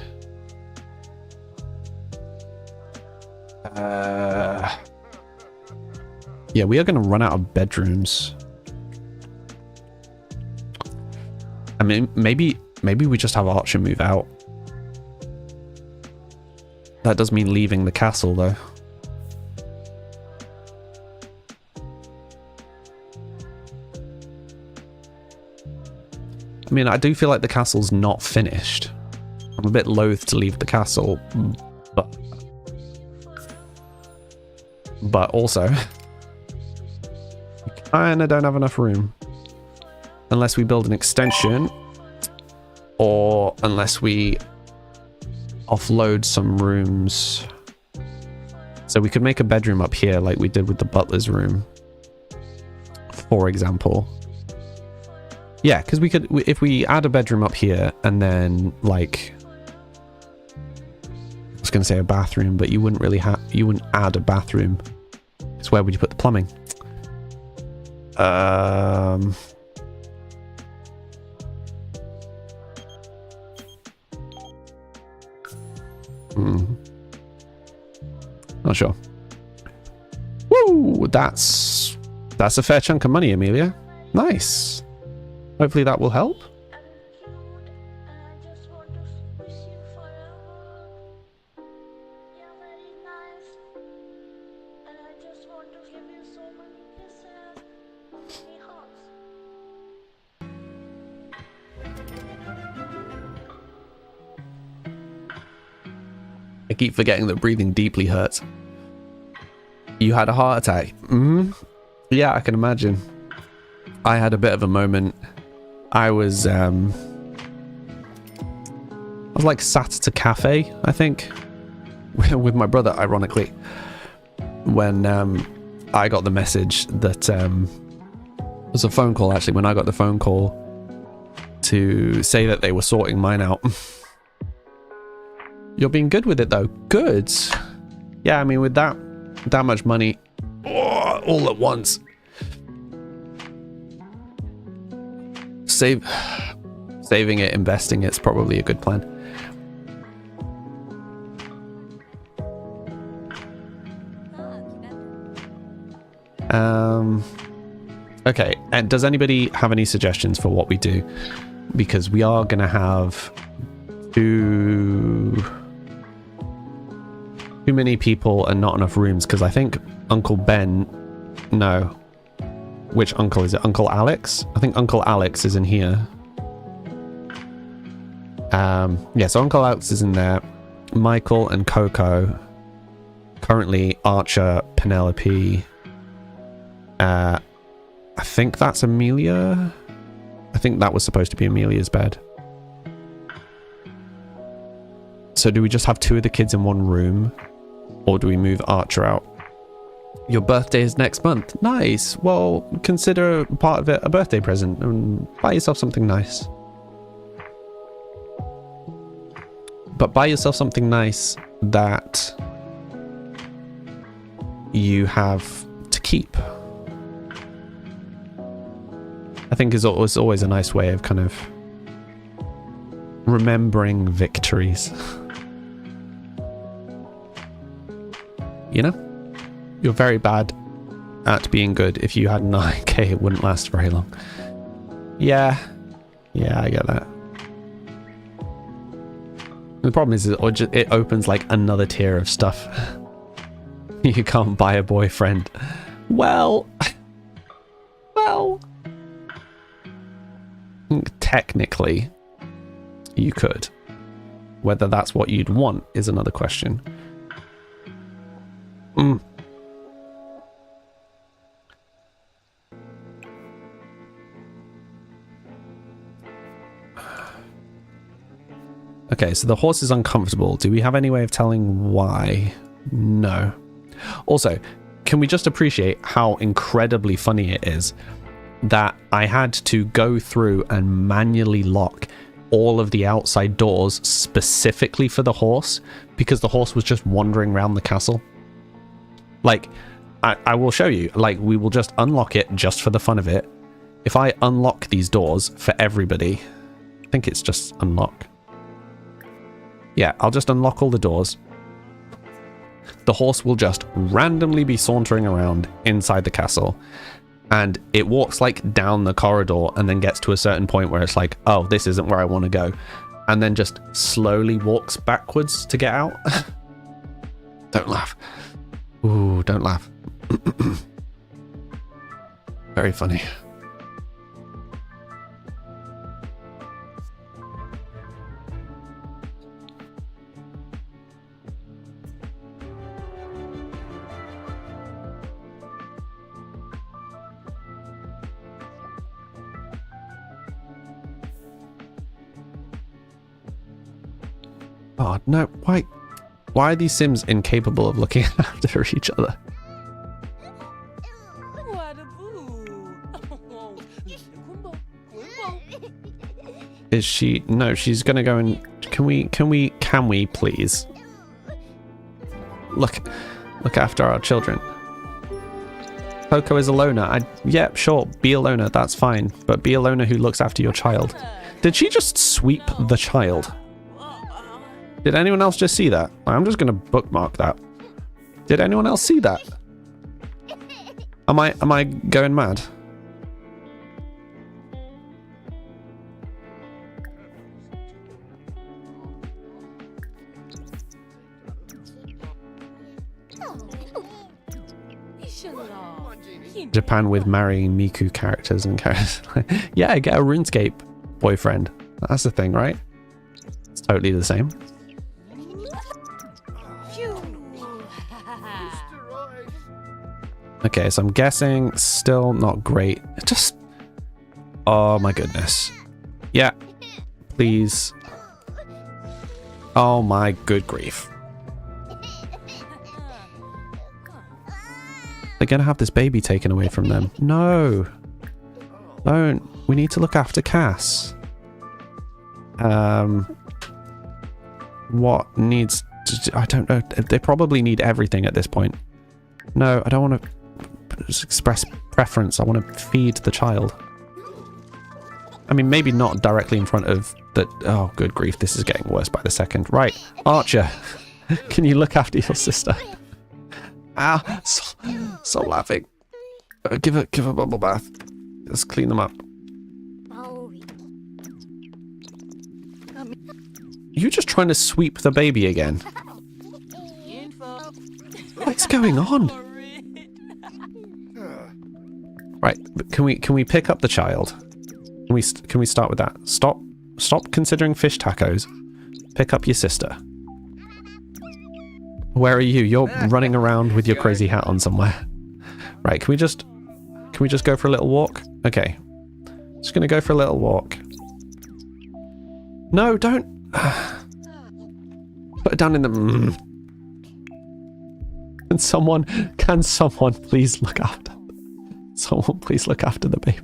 Yeah, we are going to run out of bedrooms. I mean, maybe we just have Archer move out. That does mean leaving the castle, though. I mean, I do feel like the castle's not finished. I'm a bit loath to leave the castle, but also, we kinda don't have enough room. Unless we build an extension, or unless we offload some rooms. So we could make a bedroom up here like we did with the butler's room, for example. Yeah, because we could, if we add a bedroom up here and then, like, I was going to say a bathroom, but you wouldn't really you wouldn't add a bathroom. So where would you put the plumbing? Not sure. Woo! That's a fair chunk of money, Amelia. Nice. Hopefully that will help. I keep forgetting that breathing deeply hurts. You had a heart attack? Yeah, I can imagine. I had a bit of a moment. I was like sat at a cafe, I think, with my brother, ironically, when I got the message that it was a phone call, actually, when I got the phone call to say that they were sorting mine out. You're being good with it, though. Good. Yeah, I mean, with that much money, all at once. Saving it, investing it's probably a good plan. Okay, and does anybody have any suggestions for what we do? Because we are gonna have too many people and not enough rooms, because I think Uncle Ben, no, which uncle is it? Uncle Alex? I think Uncle Alex is in here. Yeah, so Uncle Alex is in there. Michael and Coco. Currently Archer, Penelope. I think that's Amelia. I think that was supposed to be Amelia's bed. So do we just have 2 of the kids in one room? Or do we move Archer out? Your birthday is next month. Nice. Well, consider part of it a birthday present and buy yourself something nice. But buy yourself something nice that you have to keep. I think is always a nice way of kind of remembering victories. You know? You're very bad at being good. If you had 9k, it wouldn't last very long. Yeah. Yeah, I get that. The problem is it opens like another tier of stuff. You can't buy a boyfriend. Well, technically, you could. Whether that's what you'd want is another question. Okay, so the horse is uncomfortable. Do we have any way of telling why? No. Also, can we just appreciate how incredibly funny it is that I had to go through and manually lock all of the outside doors specifically for the horse because the horse was just wandering around the castle? Like, I will show you. Like, we will just unlock it just for the fun of it. If I unlock these doors for everybody, I think it's just unlock. Yeah, I'll just unlock all the doors. The horse will just randomly be sauntering around inside the castle. And it walks like down the corridor and then gets to a certain point where it's like, oh, this isn't where I want to go. And then just slowly walks backwards to get out. Don't laugh. Ooh, don't laugh. Very funny. Oh, no, why are these Sims incapable of looking after each other? Is she? No, she's gonna go and can we please look after our children? Coco is a loner. Yeah, sure, be a loner, that's fine, but be a loner who looks after your child. Did she just sweep the child? Did anyone else just see that? I'm just gonna bookmark that. Did anyone else see that? Am I going mad? Japan with marrying Miku characters and characters. Yeah, get a RuneScape boyfriend. That's the thing, right? It's totally the same. Okay, so I'm guessing still not great. Just... oh my goodness. Yeah. Please. Oh my good grief. They're gonna have this baby taken away from them. No. Don't. We need to look after Cass. What needs... I don't know. They probably need everything at this point. No, I don't want to express preference. I want to feed the child. I mean, maybe not directly in front of the... oh, good grief. This is getting worse by the second. Right. Archer, can you look after your sister? Ah, so laughing. Give a bubble bath. Let's clean them up. You just trying to sweep the baby again? What's going on? Right, can we pick up the child? Can we start with that? Stop considering fish tacos. Pick up your sister. Where are you? You're running around with your crazy hat on somewhere. Right, can we just go for a little walk? Okay. Just gonna go for a little walk. No, don't. Put it down in the... Can someone please look after... Someone please look after the baby.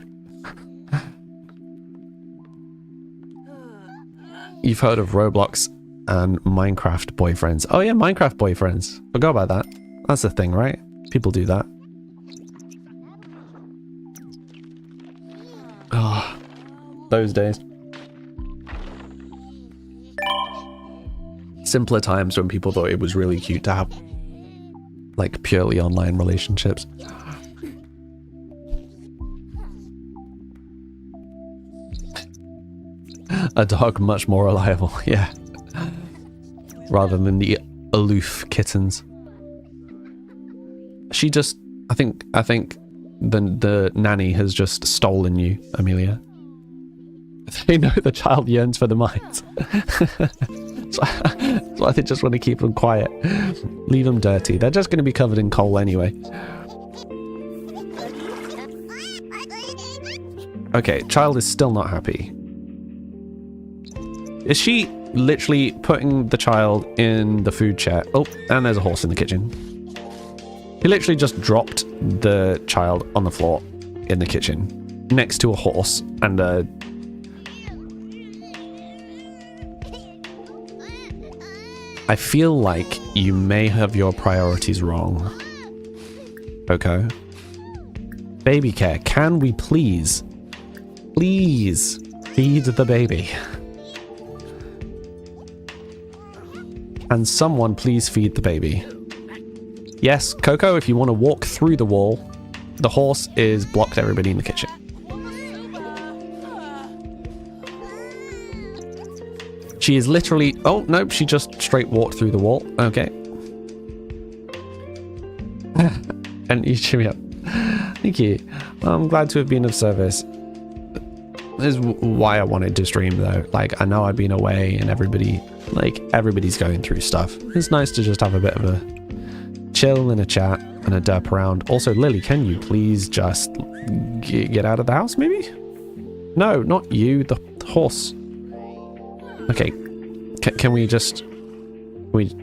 You've heard of Roblox and Minecraft boyfriends. Oh yeah, Minecraft boyfriends. Forgot about that. That's a thing, right? People do that. Oh, those days. Simpler times when people thought it was really cute to have like purely online relationships. A dog much more reliable, yeah. Rather than the aloof kittens. She just, I think the nanny has just stolen you, Amelia. They know the child yearns for the mines. So they just want to keep them quiet. Leave them dirty. They're just going to be covered in coal anyway. Okay, child is still not happy. Is she literally putting the child in the food chair? Oh, and there's a horse in the kitchen. He literally just dropped the child on the floor in the kitchen next to a horse and a... I feel like you may have your priorities wrong. Okay. Baby care. Can we please feed the baby? Can someone please feed the baby? Yes, Coco, if you want to walk through the wall, the horse is blocked everybody in the kitchen. She is literally... Oh, nope, she just straight walked through the wall. Okay. And you cheer me up. Thank you. Well, I'm glad to have been of service. This is why I wanted to stream, though. Like, I know I've been away and everybody's going through stuff. It's nice to just have a bit of a chill and a chat and a derp around. Also, Lily, can you please just get out of the house, maybe? No, not you, the horse. Okay, can we just ride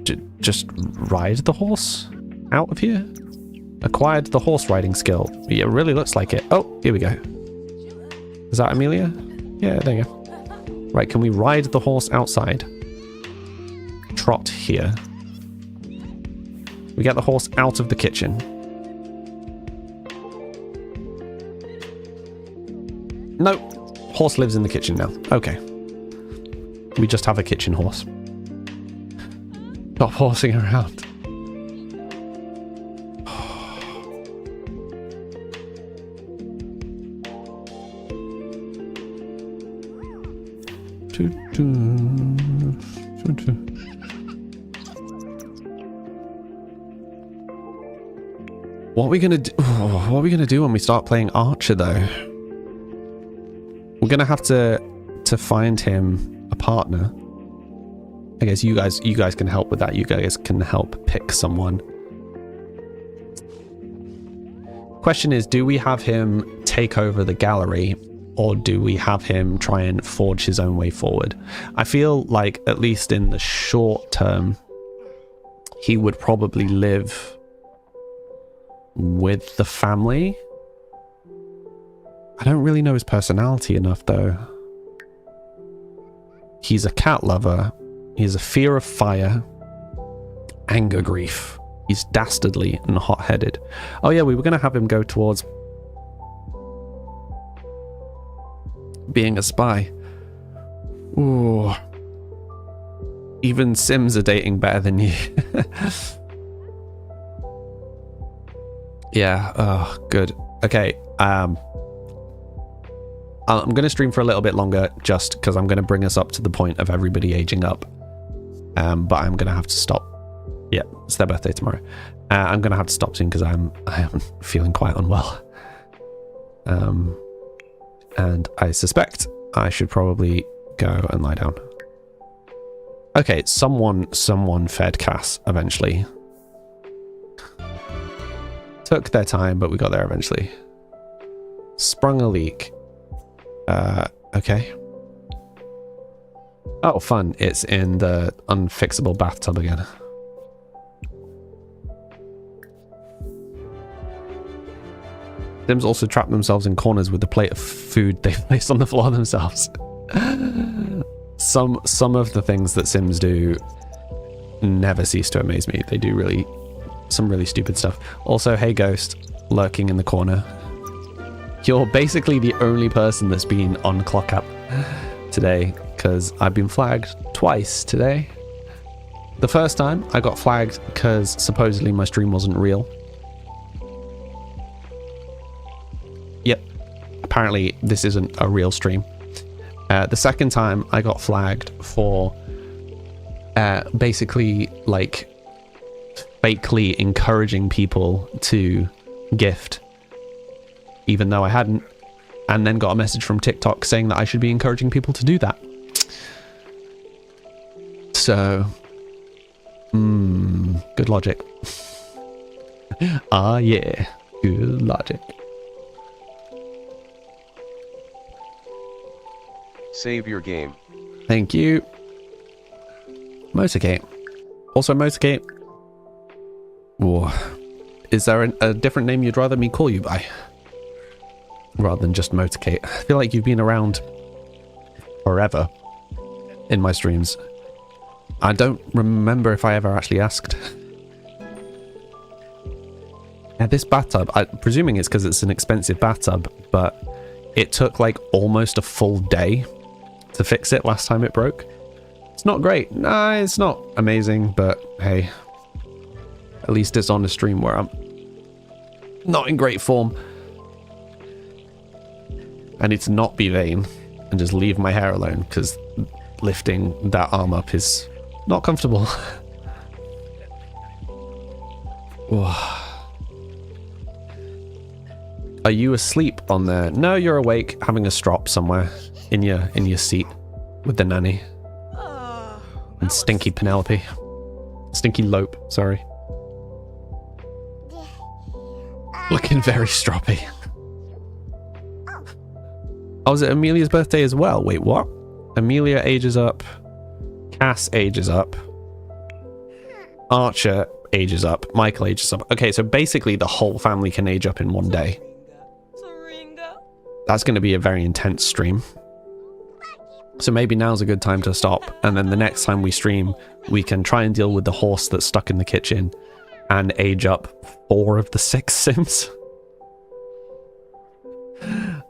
the horse out of here? Acquired the horse riding skill. Yeah, it really looks like it. Oh, here we go. Is that Amelia? Yeah, there you go. Right, can we ride the horse outside? Trot here. We get the horse out of the kitchen. No, horse lives in the kitchen now. Okay. We just have a kitchen horse. Stop horsing around. What are we gonna do? What are we gonna do when we start playing Archer, though? We're gonna have to find him a partner. I guess you guys can help with that. You guys can help pick someone. Question is, do we have him take over the gallery, or do we have him try and forge his own way forward? I feel like, at least in the short term, he would probably live with the family. I don't really know his personality enough, though. He's a cat lover. He has a fear of fire. Anger grief. He's dastardly and hot-headed. Oh yeah, we were going to have him go towards being a spy. Ooh. Even Sims are dating better than you. Yeah, oh, good. Okay, I'm going to stream for a little bit longer just because I'm going to bring us up to the point of everybody aging up. But I'm going to have to stop. Yeah, it's their birthday tomorrow. I'm going to have to stop soon because I am feeling quite unwell. And I suspect I should probably go and lie down. Okay, someone fed Cass eventually. Took their time, but we got there eventually. Sprung a leak. Okay. Oh, fun. It's in the unfixable bathtub again. Sims also trap themselves in corners with the plate of food they've placed on the floor themselves. Some of the things that Sims do never cease to amaze me. They do some really stupid stuff. Also, hey Ghost, lurking in the corner. You're basically the only person that's been on ClockUp today, because I've been flagged twice today. The first time I got flagged because supposedly my stream wasn't real. Yep, apparently this isn't a real stream. The second time I got flagged for basically like fakely encouraging people to gift even though I hadn't, and then got a message from TikTok saying that I should be encouraging people to do that. So good logic. Ah yeah, good logic. Save your game. Thank you. Motorcade. Also Motorcade. Whoa. Is there a different name you'd rather me call you by? Rather than just Motorcade. I feel like you've been around forever in my streams. I don't remember if I ever actually asked. Yeah, this bathtub, I'm presuming it's because it's an expensive bathtub, but it took like almost a full day to fix it last time it broke. It's not great. Nah, it's not amazing, but hey, at least it's on a stream where I'm not in great form. I need to not be vain and just leave my hair alone, because lifting that arm up is not comfortable. Are you asleep on there? No, you're awake, having a strop somewhere in your seat with the nanny. And Stinky Penelope. Stinky Lope, sorry. Looking very stroppy. Oh, is it Amelia's birthday as well? Wait, what? Amelia ages up. Cass ages up. Archer ages up. Michael ages up. Okay, so basically the whole family can age up in one day. That's going to be a very intense stream. So maybe now's a good time to stop, and then the next time we stream, we can try and deal with the horse that's stuck in the kitchen and age up 4 of the 6 Sims.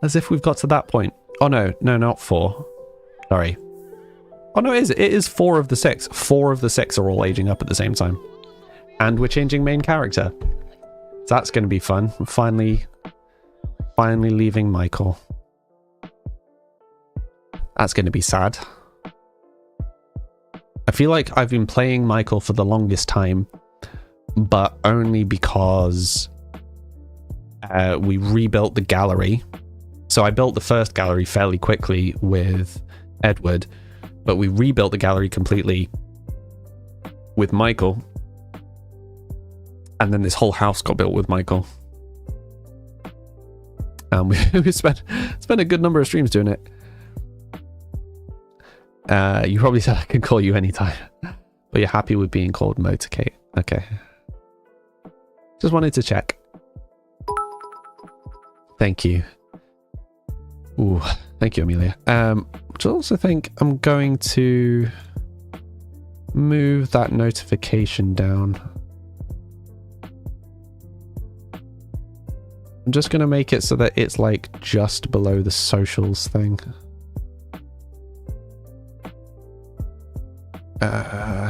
As if we've got to that point. Oh no, not 4. Sorry. Oh no, it is 4 of the 6. 4 of the 6 are all aging up at the same time. And we're changing main character. So that's going to be fun. We're finally leaving Michael. That's going to be sad. I feel like I've been playing Michael for the longest time, but only because we rebuilt the gallery. So I built the first gallery fairly quickly with Edward, but we rebuilt the gallery completely with Michael. And then this whole house got built with Michael. And we spent a good number of streams doing it. You probably said I could call you anytime, but you're happy with being called Motorcade. Okay. Just wanted to check. Thank you. Ooh, thank you, Amelia. I also think I'm going to move that notification down. I'm just going to make it so that it's like just below the socials thing.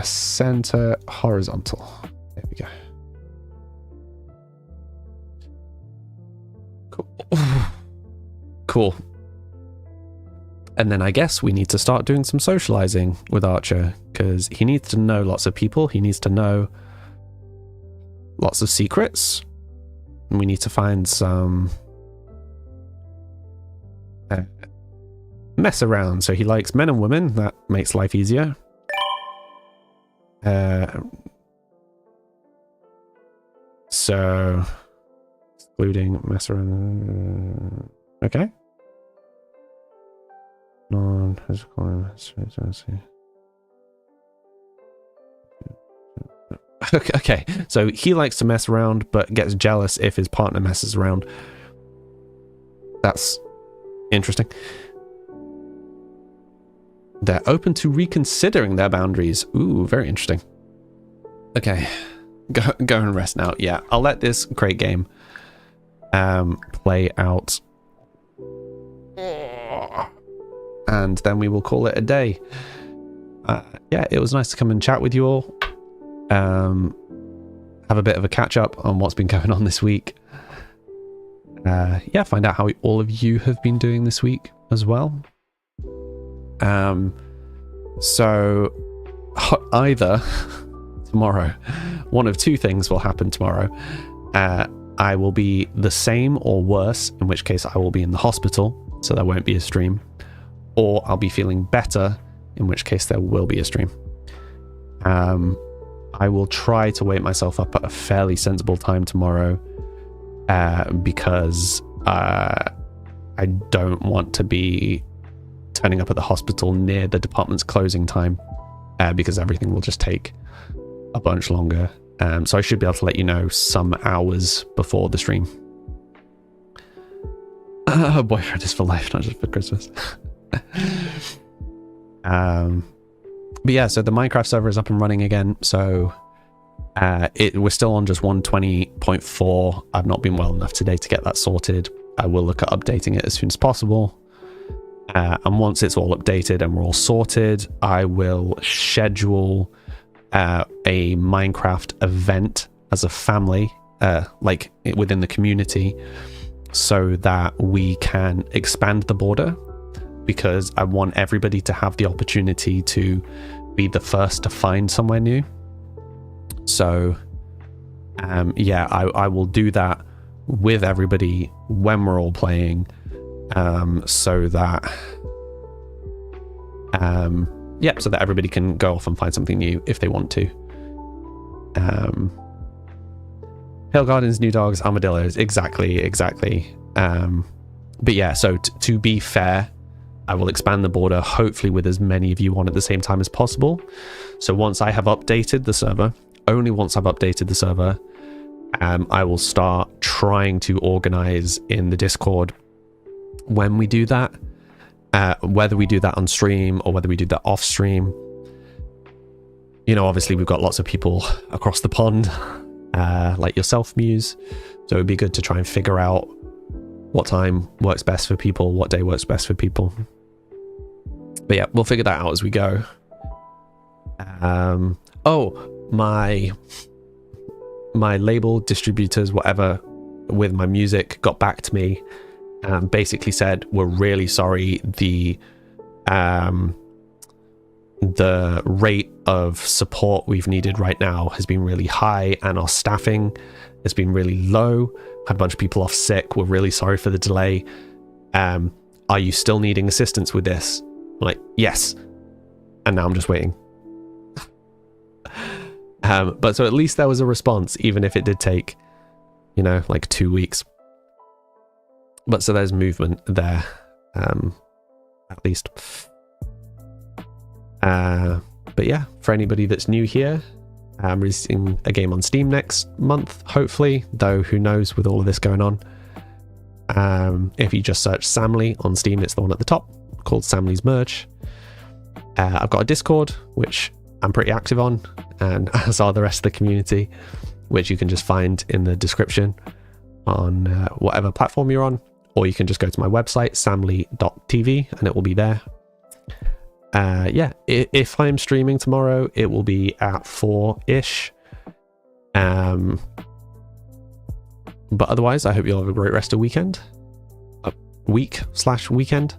Center horizontal. There we go. Cool. Cool. And then I guess we need to start doing some socializing with Archer, because he needs to know lots of people. He needs to know lots of secrets. And we need to find some mess around. So he likes men and women. That makes life easier. So excluding mess around. Okay. Non-physical. Okay, so he likes to mess around, but gets jealous if his partner messes around. That's interesting. They're open to reconsidering their boundaries. Ooh, very interesting. Okay, go and rest now. Yeah, I'll let this great game play out. And then we will call it a day. Yeah, it was nice to come and chat with you all. Have a bit of a catch up on what's been going on this week. Yeah, find out how all of you have been doing this week as well. So either tomorrow, one of two things will happen tomorrow. I will be the same or worse, in which case I will be in the hospital, so there won't be a stream, or I'll be feeling better, in which case there will be a stream. I will try to wake myself up at a fairly sensible time tomorrow, because I don't want to be turning up at the hospital near the department's closing time, because everything will just take a bunch longer. So I should be able to let you know some hours before the stream. Boyfriend is for life, not just for Christmas. But yeah, so the Minecraft server is up and running again. So we're still on just 120.4. I've not been well enough today to get that sorted. I will look at updating it as soon as possible. And once it's all updated and we're all sorted, I will schedule a Minecraft event as a family, like within the community, so that we can expand the border, because I want everybody to have the opportunity to be the first to find somewhere new. So yeah, I will do that with everybody when we're all playing, so that yeah, so that everybody can go off and find something new if they want to. Hill Gardens, new dogs, armadillos, exactly. But yeah, so to be fair, I will expand the border, hopefully with as many of you on at the same time as possible. So once I have updated the server, only once I've updated the server, I will start trying to organize in the Discord when we do that. Whether we do that on stream or whether we do that off stream. You know, obviously we've got lots of people across the pond, like yourself, Muse. So it'd be good to try and figure out what time works best for people, what day works best for people. But yeah, we'll figure that out as we go. Oh, my label, distributors, whatever, with my music got back to me. Basically said, we're really sorry, the rate of support we've needed right now has been really high, and our staffing has been really low. Had a bunch of people off sick. We're really sorry for the delay. Are you still needing assistance with this? I'm like, yes. And now I'm just waiting. But so at least there was a response, even if it did take, you know, like 2 weeks. But so there's movement there, at least. But yeah, for anybody that's new here, I'm releasing a game on Steam next month, hopefully, though who knows with all of this going on. If you just search Samly on Steam, it's the one at the top, called Samly's Merge. I've got a Discord, which I'm pretty active on, and as are the rest of the community, which you can just find in the description on whatever platform you're on, or you can just go to my website, samly.tv, and it will be there. Yeah, if I'm streaming tomorrow, it will be at 4-ish. But otherwise, I hope you'll have a great rest of weekend. Week/weekend.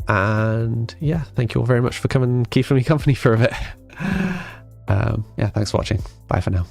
And yeah, thank you all very much for coming and keeping me company for a bit. Yeah, thanks for watching. Bye for now.